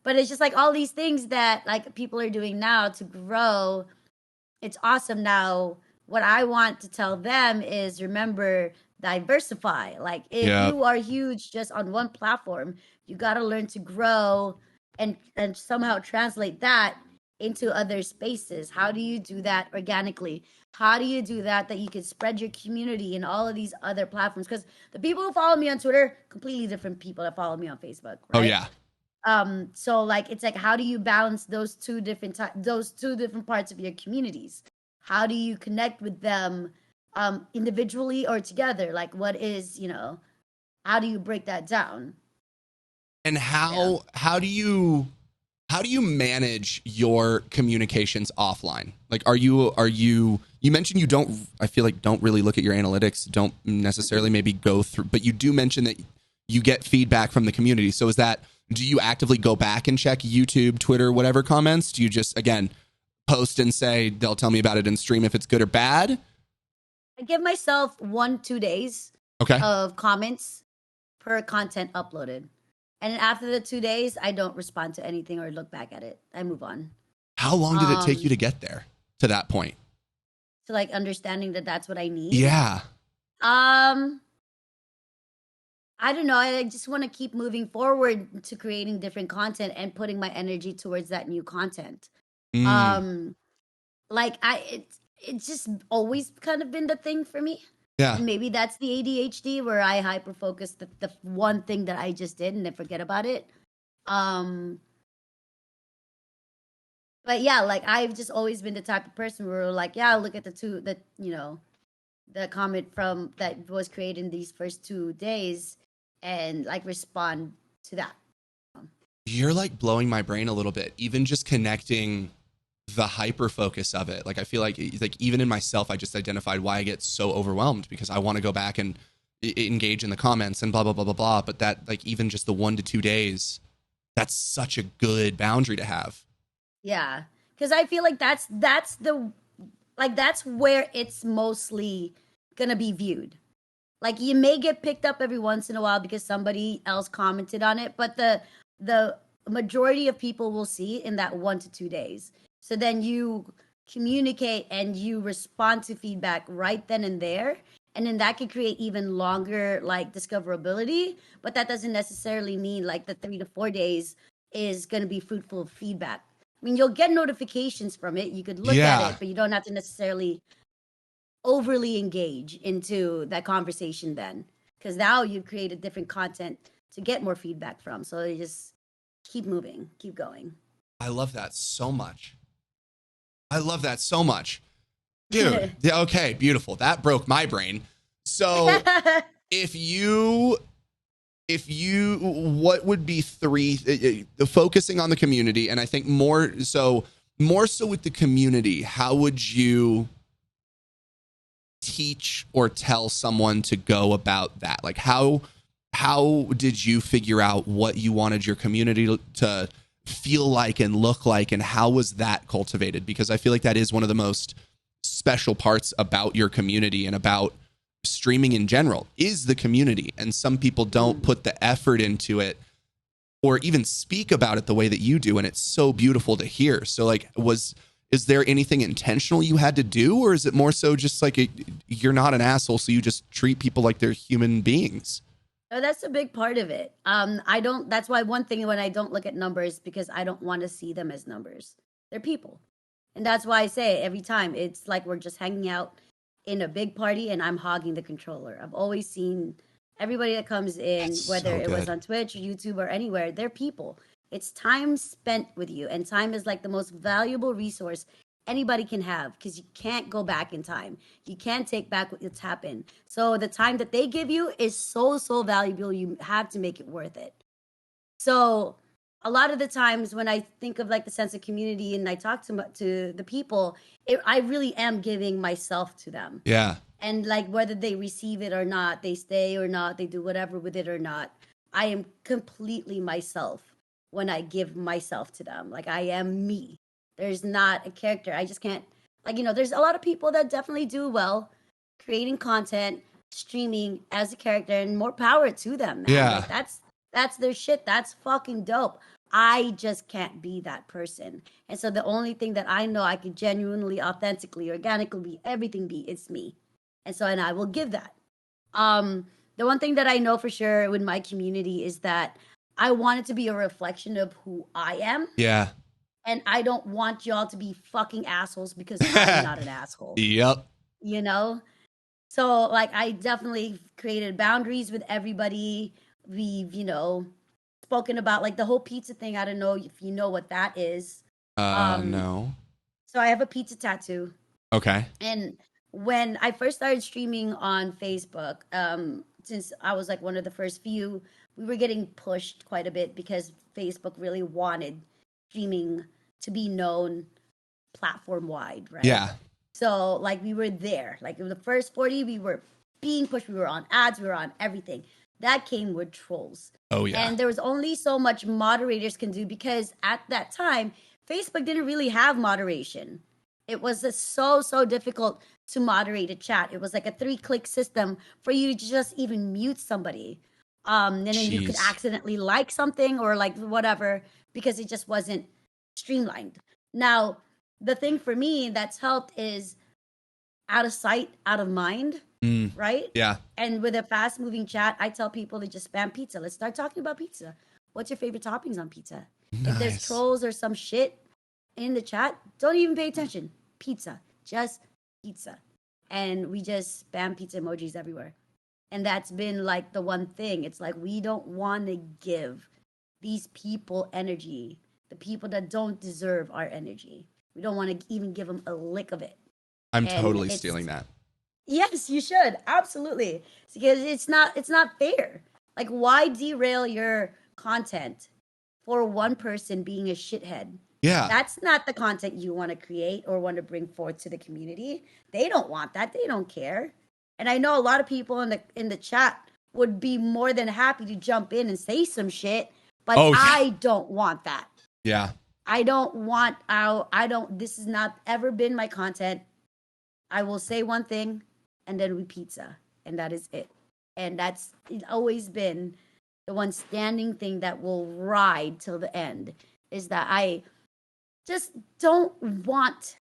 But it's just like all these things that like people are doing now to grow. It's awesome. Now, what I want to tell them is remember, diversify. Like, if you are huge just on one platform, you got to learn to grow and somehow translate that into other spaces. How do you do that organically? How do you do that you can spread your community in all of these other platforms? Because the people who follow me on Twitter, completely different people that follow me on Facebook. Right? Oh yeah. So like, it's like, how do you balance those two different parts of your communities? How do you connect with them individually or together? Like, what is, how do you break that down? And how do you manage your communications offline? Like, you mentioned you I feel like don't really look at your analytics, don't necessarily maybe go through, but you do mention that you get feedback from the community. So do you actively go back and check YouTube, Twitter, whatever comments? Do you just, again, post and say, they'll tell me about it in stream if it's good or bad? I give myself 1-2 days of comments per content uploaded. And after the 2 days, I don't respond to anything or look back at it. I move on. How long did it take you to get there, to that point? To like understanding that that's what I need? Yeah. I don't know. I just want to keep moving forward to creating different content and putting my energy towards that new content. Like, it's just always kind of been the thing for me. Yeah. And maybe that's the ADHD where I hyper focus the one thing that I just did and then forget about it. But yeah, like, I've just always been the type of person where like, I'll look at the comment from that was created in these first 2 days and like respond to that. You're like blowing my brain a little bit, even just connecting the hyper focus of it. Like, I feel like even in myself, I just identified why I get so overwhelmed, because I want to go back and engage in the comments and blah, blah, blah, blah, blah. But that, like, even just the 1 to 2 days That's such a good boundary to have. Yeah, because I feel like that's where it's mostly gonna be viewed. Like you may get picked up every once in a while because somebody else commented on it, but the majority of people will see in that 1 to 2 days. So then you communicate and you respond to feedback right then and there. And then that could create even longer like discoverability. But that doesn't necessarily mean like the 3 to 4 days is going to be fruitful feedback. I mean, you'll get notifications from it. You could look at it, but you don't have to necessarily overly engage into that conversation then, because now you've created different content to get more feedback from. So you just keep moving, keep going. I love that so much. Dude. Okay, beautiful. That broke my brain. So if you what would be three focusing on the community, and I think more so with the community, how would you teach or tell someone to go about that? Like how did you figure out what you wanted your community to feel like and look like, and how was that cultivated? Because I feel like that is one of the most special parts about your community and about streaming in general is the community. And some people don't put the effort into it or even speak about it the way that you do. And it's so beautiful to hear. So like, is there anything intentional you had to do, or is it more so just like you're not an asshole, so you just treat people like they're human beings? Oh, that's a big part of it. That's why one thing when I don't look at numbers, because I don't want to see them as numbers. They're people. And that's why I say every time it's like we're just hanging out in a big party and I'm hogging the controller. I've always seen everybody that comes in, That's whether so it was good. on Twitch or YouTube or anywhere, they're people. It's time spent with you. And time is like the most valuable resource anybody can have, because you can't go back in time. You can't take back what's happened. So the time that they give you is so valuable. You have to make it worth it. So a lot of the times when I think of like the sense of community and I talk to the people, I really am giving myself to them. Yeah. And like whether they receive it or not, they stay or not, they do whatever with it or not, I am completely myself when I give myself to them. Like I am me. There's not a character. I just can't, like, there's a lot of people that definitely do well creating content, streaming as a character, and more power to them, man. Yeah. Like that's their shit. That's fucking dope. I just can't be that person. And so the only thing that I know I could genuinely, authentically, organically be, everything be, it's me. And I will give that. The one thing that I know for sure with my community is that I want it to be a reflection of who I am. Yeah. And I don't want y'all to be fucking assholes because I'm not an asshole. Yep. So like I definitely created boundaries with everybody. We've, spoken about like the whole pizza thing. I don't know if you know what that is. No. So I have a pizza tattoo. Okay. And when I first started streaming on Facebook, since I was like one of the first few, we were getting pushed quite a bit because Facebook really wanted streaming to be known platform wide, right? Yeah. So like we were there. Like in the first 40, we were being pushed. We were on ads. We were on everything. That came with trolls. Oh, yeah. And there was only so much moderators can do because at that time, Facebook didn't really have moderation. It was so difficult to moderate a chat. It was like a 3-click system for you to just even mute somebody. And then you could accidentally like something or like whatever because it just wasn't streamlined. Now, the thing for me that's helped is out of sight, out of mind. Right? Yeah. And with a fast moving chat, I tell people to just spam pizza. Let's start talking about pizza. What's your favorite toppings on pizza? Nice. If there's trolls or some shit in the chat, don't even pay attention. Pizza. Just pizza. And we just spam pizza emojis everywhere. And that's been like the one thing. It's like we don't want to give these people energy, the people that don't deserve our energy. We don't want to even give them a lick of it. I'm totally stealing that. Yes, you should. Absolutely. Because it's not fair. Like why derail your content for one person being a shithead? Yeah. That's not the content you want to create or want to bring forth to the community. They don't want that. They don't care. And I know a lot of people in the chat would be more than happy to jump in and say some shit, But I don't want that. Yeah. I don't, this has not ever been my content. I will say one thing and then we pizza. And that is it. And it's always been the one standing thing that will ride till the end, is that I just don't want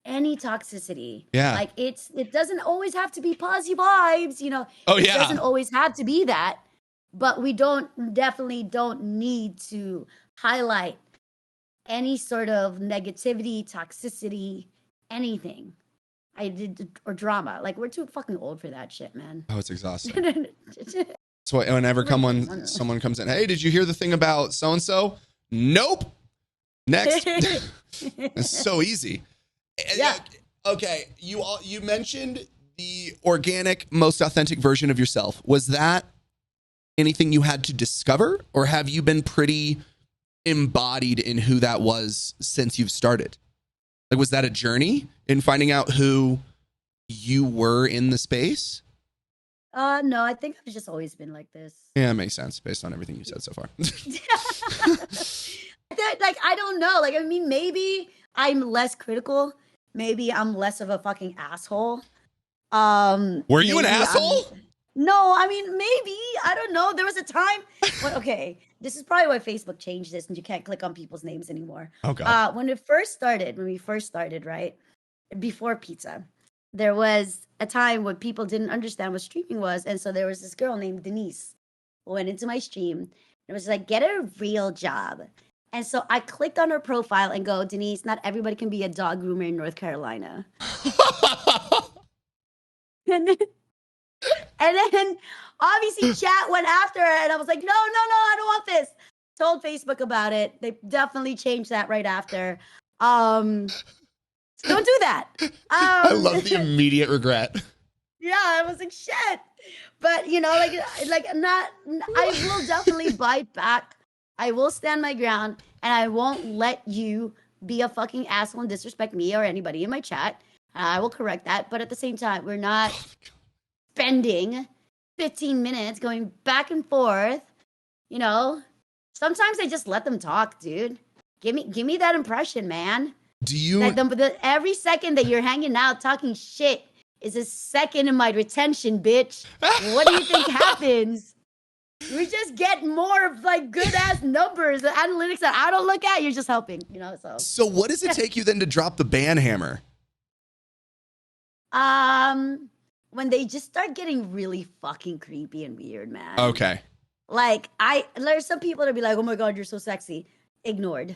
any toxicity. Yeah. Like it doesn't always have to be positive vibes, you know. It doesn't always have to be that. But we definitely don't need to highlight any sort of negativity, toxicity, anything. Or drama. Like, we're too fucking old for that shit, man. Oh, it's exhausting. So whenever someone comes in, hey, did you hear the thing about so-and-so? Nope. Next. It's so easy. Yeah. Okay. You mentioned the organic, most authentic version of yourself. Was that anything you had to discover, or have you been pretty embodied in who that was since you've started? Like, was that a journey in finding out who you were in the space? No, I think I've just always been like this. Yeah, it makes sense based on everything you said so far. Like, I don't know. Like, I mean, maybe I'm less critical. Maybe I'm less of a fucking asshole. Were you an asshole? No, I mean, maybe. I don't know. There was a time when, okay, this is probably why Facebook changed this and you can't click on people's names anymore. Oh, God. When we first started, right, before pizza, there was a time when people didn't understand what streaming was. And so there was this girl named Denise who went into my stream and it was like, get a real job. And so I clicked on her profile and go, Denise, not everybody can be a dog groomer in North Carolina. And then obviously chat went after her and I was like, no, I don't want this. Told Facebook about it. They definitely changed that right after. So don't do that. I love the immediate regret. Yeah, I was like, shit. But you know, I will definitely bite back. I will stand my ground and I won't let you be a fucking asshole and disrespect me or anybody in my chat. I will correct that. But at the same time, we're not spending 15 minutes going back and forth. You know, sometimes I just let them talk, dude. Give me that impression, man. Do you like every second that you're hanging out talking shit is a second in my retention, bitch. What do you think happens? We just get more of like good ass numbers, the analytics that I don't look at. You're just helping, you know. So what does it take you then to drop the ban hammer? When they just start getting really fucking creepy and weird, man. Okay. Like there's some people that be like, oh my God, you're so sexy. Ignored.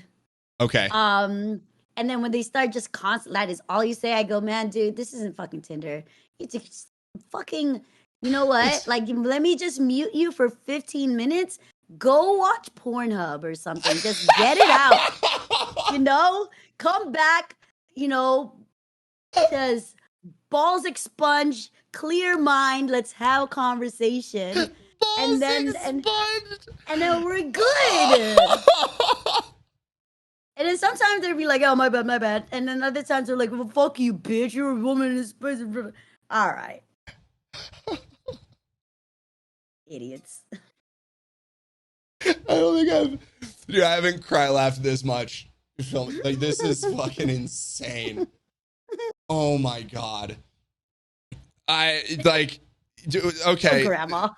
Okay. And then when they start just constant, that is all you say. I go, man, dude, this isn't fucking Tinder. It's fucking, you know what? Like, let me just mute you for 15 minutes. Go watch Pornhub or something. Just get it out. You know? Come back, you know, because balls expunge, clear mind. Let's have a conversation. And then we're good. And then sometimes they'll be like, oh, my bad. And then other times they're like, well, fuck you, bitch. You're a woman in this person. All right. Idiots. I haven't cry laughed this much. Like, this is fucking insane. Oh my God. Okay. Oh, grandma.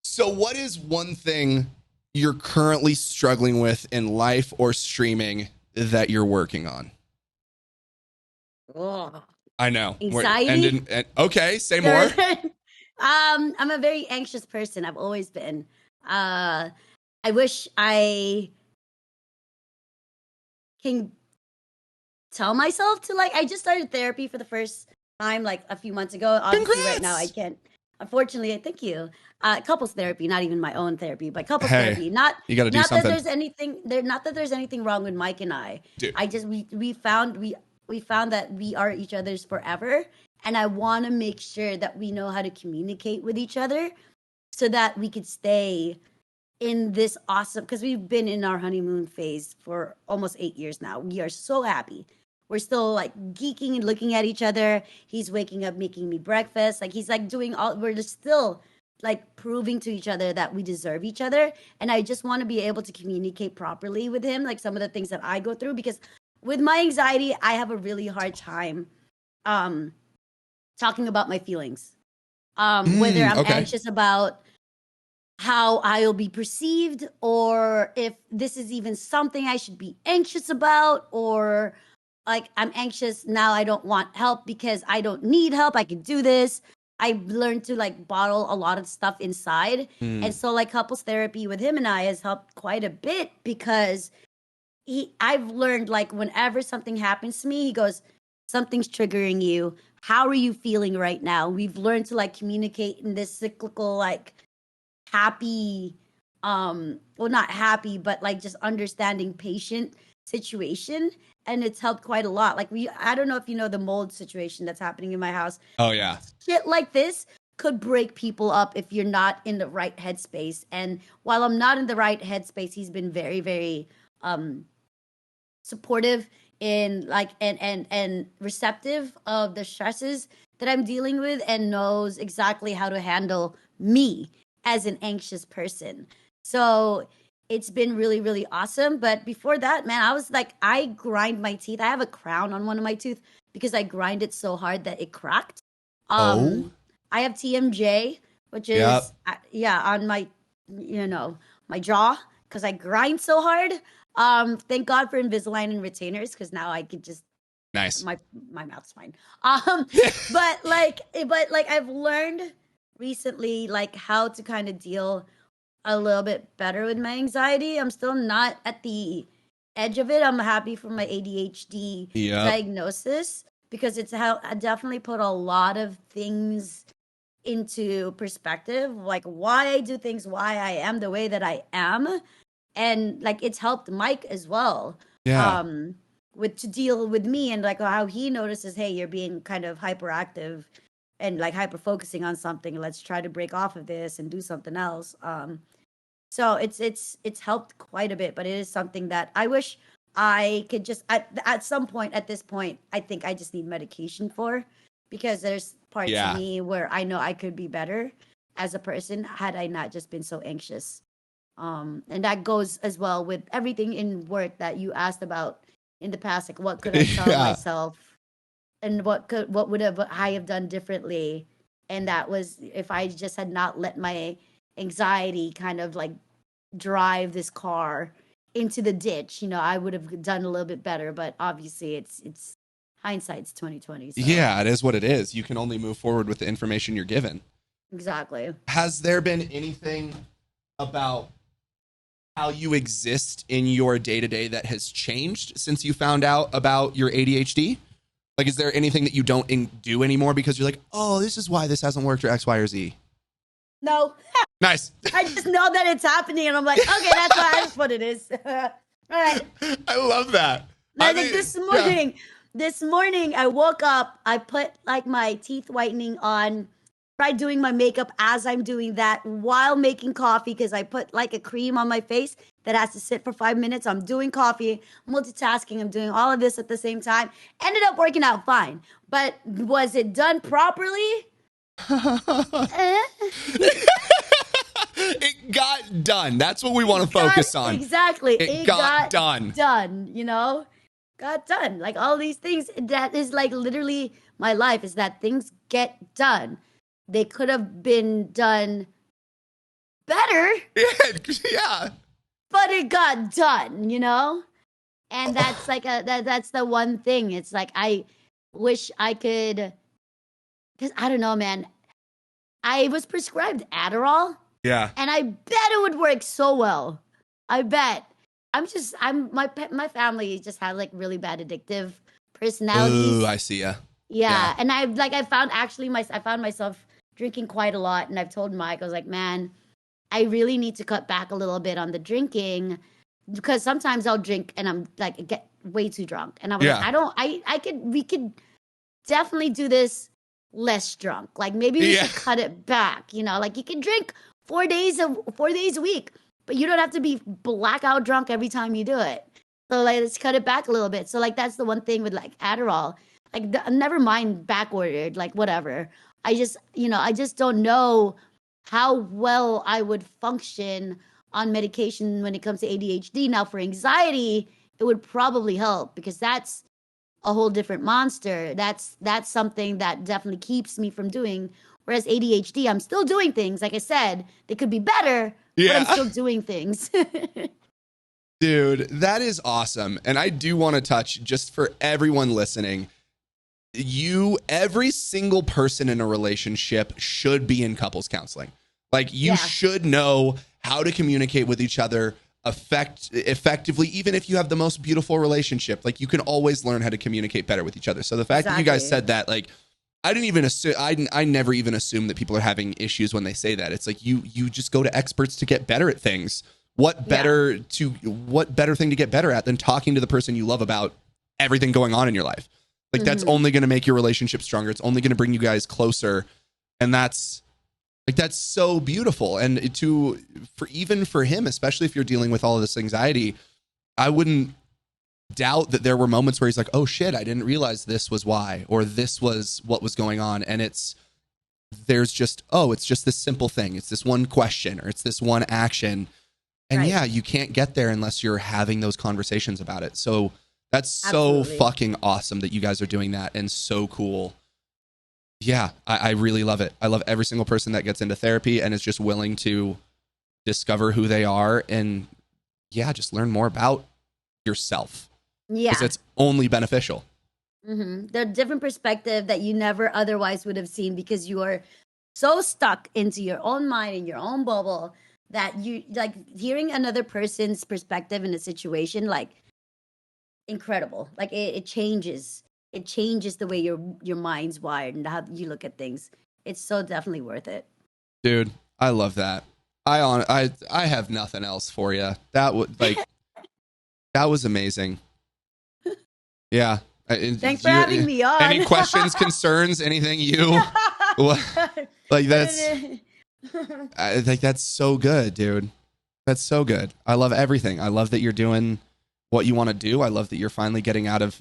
So what is one thing you're currently struggling with in life or streaming that you're working on? Oh. I know. Anxiety? Okay, say more. I'm a very anxious person. I've always been. I wish I can tell myself to, like, I just started therapy for the first time like a few months ago. Obviously, Congrats! Right now I can't. Unfortunately, thank you. Couples therapy, not even my own therapy, but couples therapy. You got to do something. Not that there's anything wrong with Mike and I. Dude. We found that we are each other's forever, and I want to make sure that we know how to communicate with each other so that we could stay in this awesome, because we've been in our honeymoon phase for almost 8 years now. We are so happy. We're still like geeking and looking at each other. He's waking up making me breakfast. Like, he's like doing all, we're just still like proving to each other that we deserve each other. And I just want to be able to communicate properly with him, like some of the things that I go through, because with my anxiety, I have a really hard time talking about my feelings. Whether I'm anxious about how I'll be perceived, or if this is even something I should be anxious about, or like I'm anxious now, I don't want help because I don't need help, I can do this. I've learned to like bottle a lot of stuff inside. And so like couples therapy with him and I has helped quite a bit, because I've learned like whenever something happens to me, he goes, something's triggering you. How are you feeling right now? We've learned to like communicate in this cyclical, like happy, well, not happy, but like just understanding patient situation. And it's helped quite a lot. Like I don't know if you know the mold situation that's happening in my house. Oh yeah. Shit like this could break people up if you're not in the right headspace. And while I'm not in the right headspace, he's been very, very supportive in like and receptive of the stresses that I'm dealing with, and knows exactly how to handle me as an anxious person. So it's been really, really awesome. But before that, man, I was like, I grind my teeth. I have a crown on one of my tooth because I grind it so hard that it cracked. I have TMJ, which is on my, my jaw, because I grind so hard. Thank God for Invisalign and retainers, because now I could just my mouth's fine. but I've learned recently like how to kind of deal a little bit better with my anxiety. I'm still not at the edge of it. I'm happy for my ADHD diagnosis, because it's how I definitely put a lot of things into perspective, like why I do things, why I am the way that I am. And like it's helped Mike as well. With to deal with me, and like how he notices, hey, you're being kind of hyperactive and like hyper focusing on something. Let's try to break off of this and do something else. So it's helped quite a bit, but it is something that I wish I could just at some point, at this point, I think I just need medication for, because there's parts of me where I know I could be better as a person had I not just been so anxious. And that goes as well with everything in work that you asked about in the past, like what could I tell myself, and what would I have done differently. And that was if I just had not let my anxiety kind of like drive this car into the ditch, I would have done a little bit better. But obviously it's hindsight's 2020. So. Yeah, it is what it is. You can only move forward with the information you're given. Exactly. Has there been anything about how you exist in your day-to-day that has changed since you found out about your ADHD? Like, is there anything that you don't do anymore because you're like, oh, this is why this hasn't worked, or X, Y, or Z? No. Nice. I just know that it's happening, and I'm like, okay, that's what it is. All right. I love that. This morning I woke up, I put like my teeth whitening on, tried doing my makeup as I'm doing that while making coffee, because I put like a cream on my face that has to sit for 5 minutes. I'm doing coffee, multitasking, I'm doing all of this at the same time. Ended up working out fine. But was it done properly? It got done. That's what we want to focus on. Exactly. It got done. Done, got done. Like all these things, that is like literally my life, is that things get done. They could have been done better. Yeah. But it got done, And that's like that's the one thing. It's like I wish I could, because I don't know, man. I was prescribed Adderall. Yeah. And I bet it would work so well. I bet. My family just had like really bad addictive personalities. Ooh, I see ya. Yeah. And I found myself drinking quite a lot, and I've told Mike, I was like, man, I really need to cut back a little bit on the drinking, because sometimes I'll drink and I'm like get way too drunk, and I was like, we could definitely do this less drunk. Like maybe we should cut it back. Like you can drink 4 days a week, but you don't have to be blackout drunk every time you do it. So like let's cut it back a little bit. So like that's the one thing with like Adderall. Like never mind back ordered, like whatever. I just don't know how well I would function on medication when it comes to ADHD. Now, for anxiety, it would probably help because that's a whole different monster. That's something that definitely keeps me from doing. Whereas ADHD, I'm still doing things. Like I said, they could be better, but I'm still doing things. Dude, that is awesome. And I do want to touch, just for everyone listening, every single person in a relationship should be in couples counseling. Like, you should know how to communicate with each other effectively, even if you have the most beautiful relationship. Like, you can always learn how to communicate better with each other. So the fact that you guys said that, like, I didn't even assume, I never even assume that people are having issues when they say that. It's like, you just go to experts to get better at things. What better thing to get better at than talking to the person you love about everything going on in your life? Like, that's only going to make your relationship stronger. It's only going to bring you guys closer. And that's so beautiful. And even for him, especially if you're dealing with all of this anxiety, I wouldn't doubt that there were moments where he's like, oh shit, I didn't realize this was why, or this was what was going on. And it's just this simple thing. It's this one question, or it's this one action. And you can't get there unless you're having those conversations about it. So that's so fucking awesome that you guys are doing that, and so cool. Yeah, I really love it. I love every single person that gets into therapy and is just willing to discover who they are and just learn more about yourself. Yeah. Because it's only beneficial. They're a different perspective that you never otherwise would have seen, because you are so stuck into your own mind and your own bubble that you, like, hearing another person's perspective in a situation, like, incredible. Like, it changes the way your mind's wired and how you look at things. It's so definitely worth it. Dude, I love that. I have nothing else for you. That was amazing. Yeah. Thanks for having me on. Any questions, concerns, anything like that's I think that's so good, dude. That's so good. I love everything. I love that you're doing what you want to do. I love that you're finally getting out of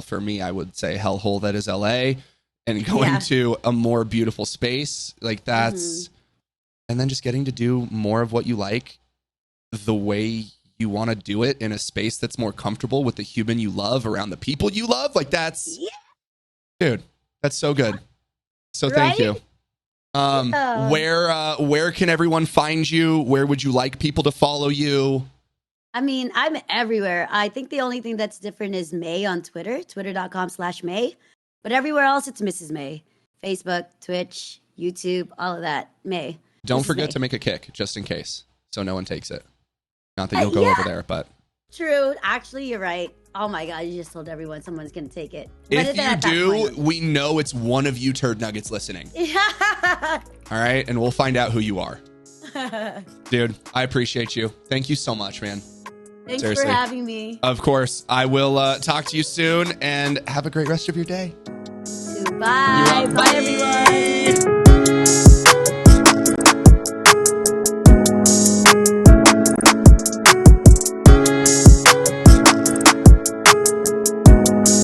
for me, I would say, hellhole that is LA, and going to a more beautiful space. Like, that's, and then just getting to do more of what you like, the way you want to do it, in a space that's more comfortable with the human you love around the people you love. Like, that's, dude, that's so good. So thank you. Where can everyone find you? Where would you like people to follow you? I mean, I'm everywhere. I think the only thing that's different is May on Twitter, twitter.com/May. But everywhere else, it's Mrs. May. Facebook, Twitch, YouTube, all of that. May. Don't forget to make a kick, just in case, so no one takes it. Not that you'll go over there, but... True. Actually, you're right. Oh my God, you just told everyone someone's going to take it. If you do, we know it's one of you turd nuggets listening. All right? And we'll find out who you are. Dude, I appreciate you. Thank you so much, man. Thanks for having me. Of course. I will talk to you soon, and have a great rest of your day. Bye. Bye, everyone.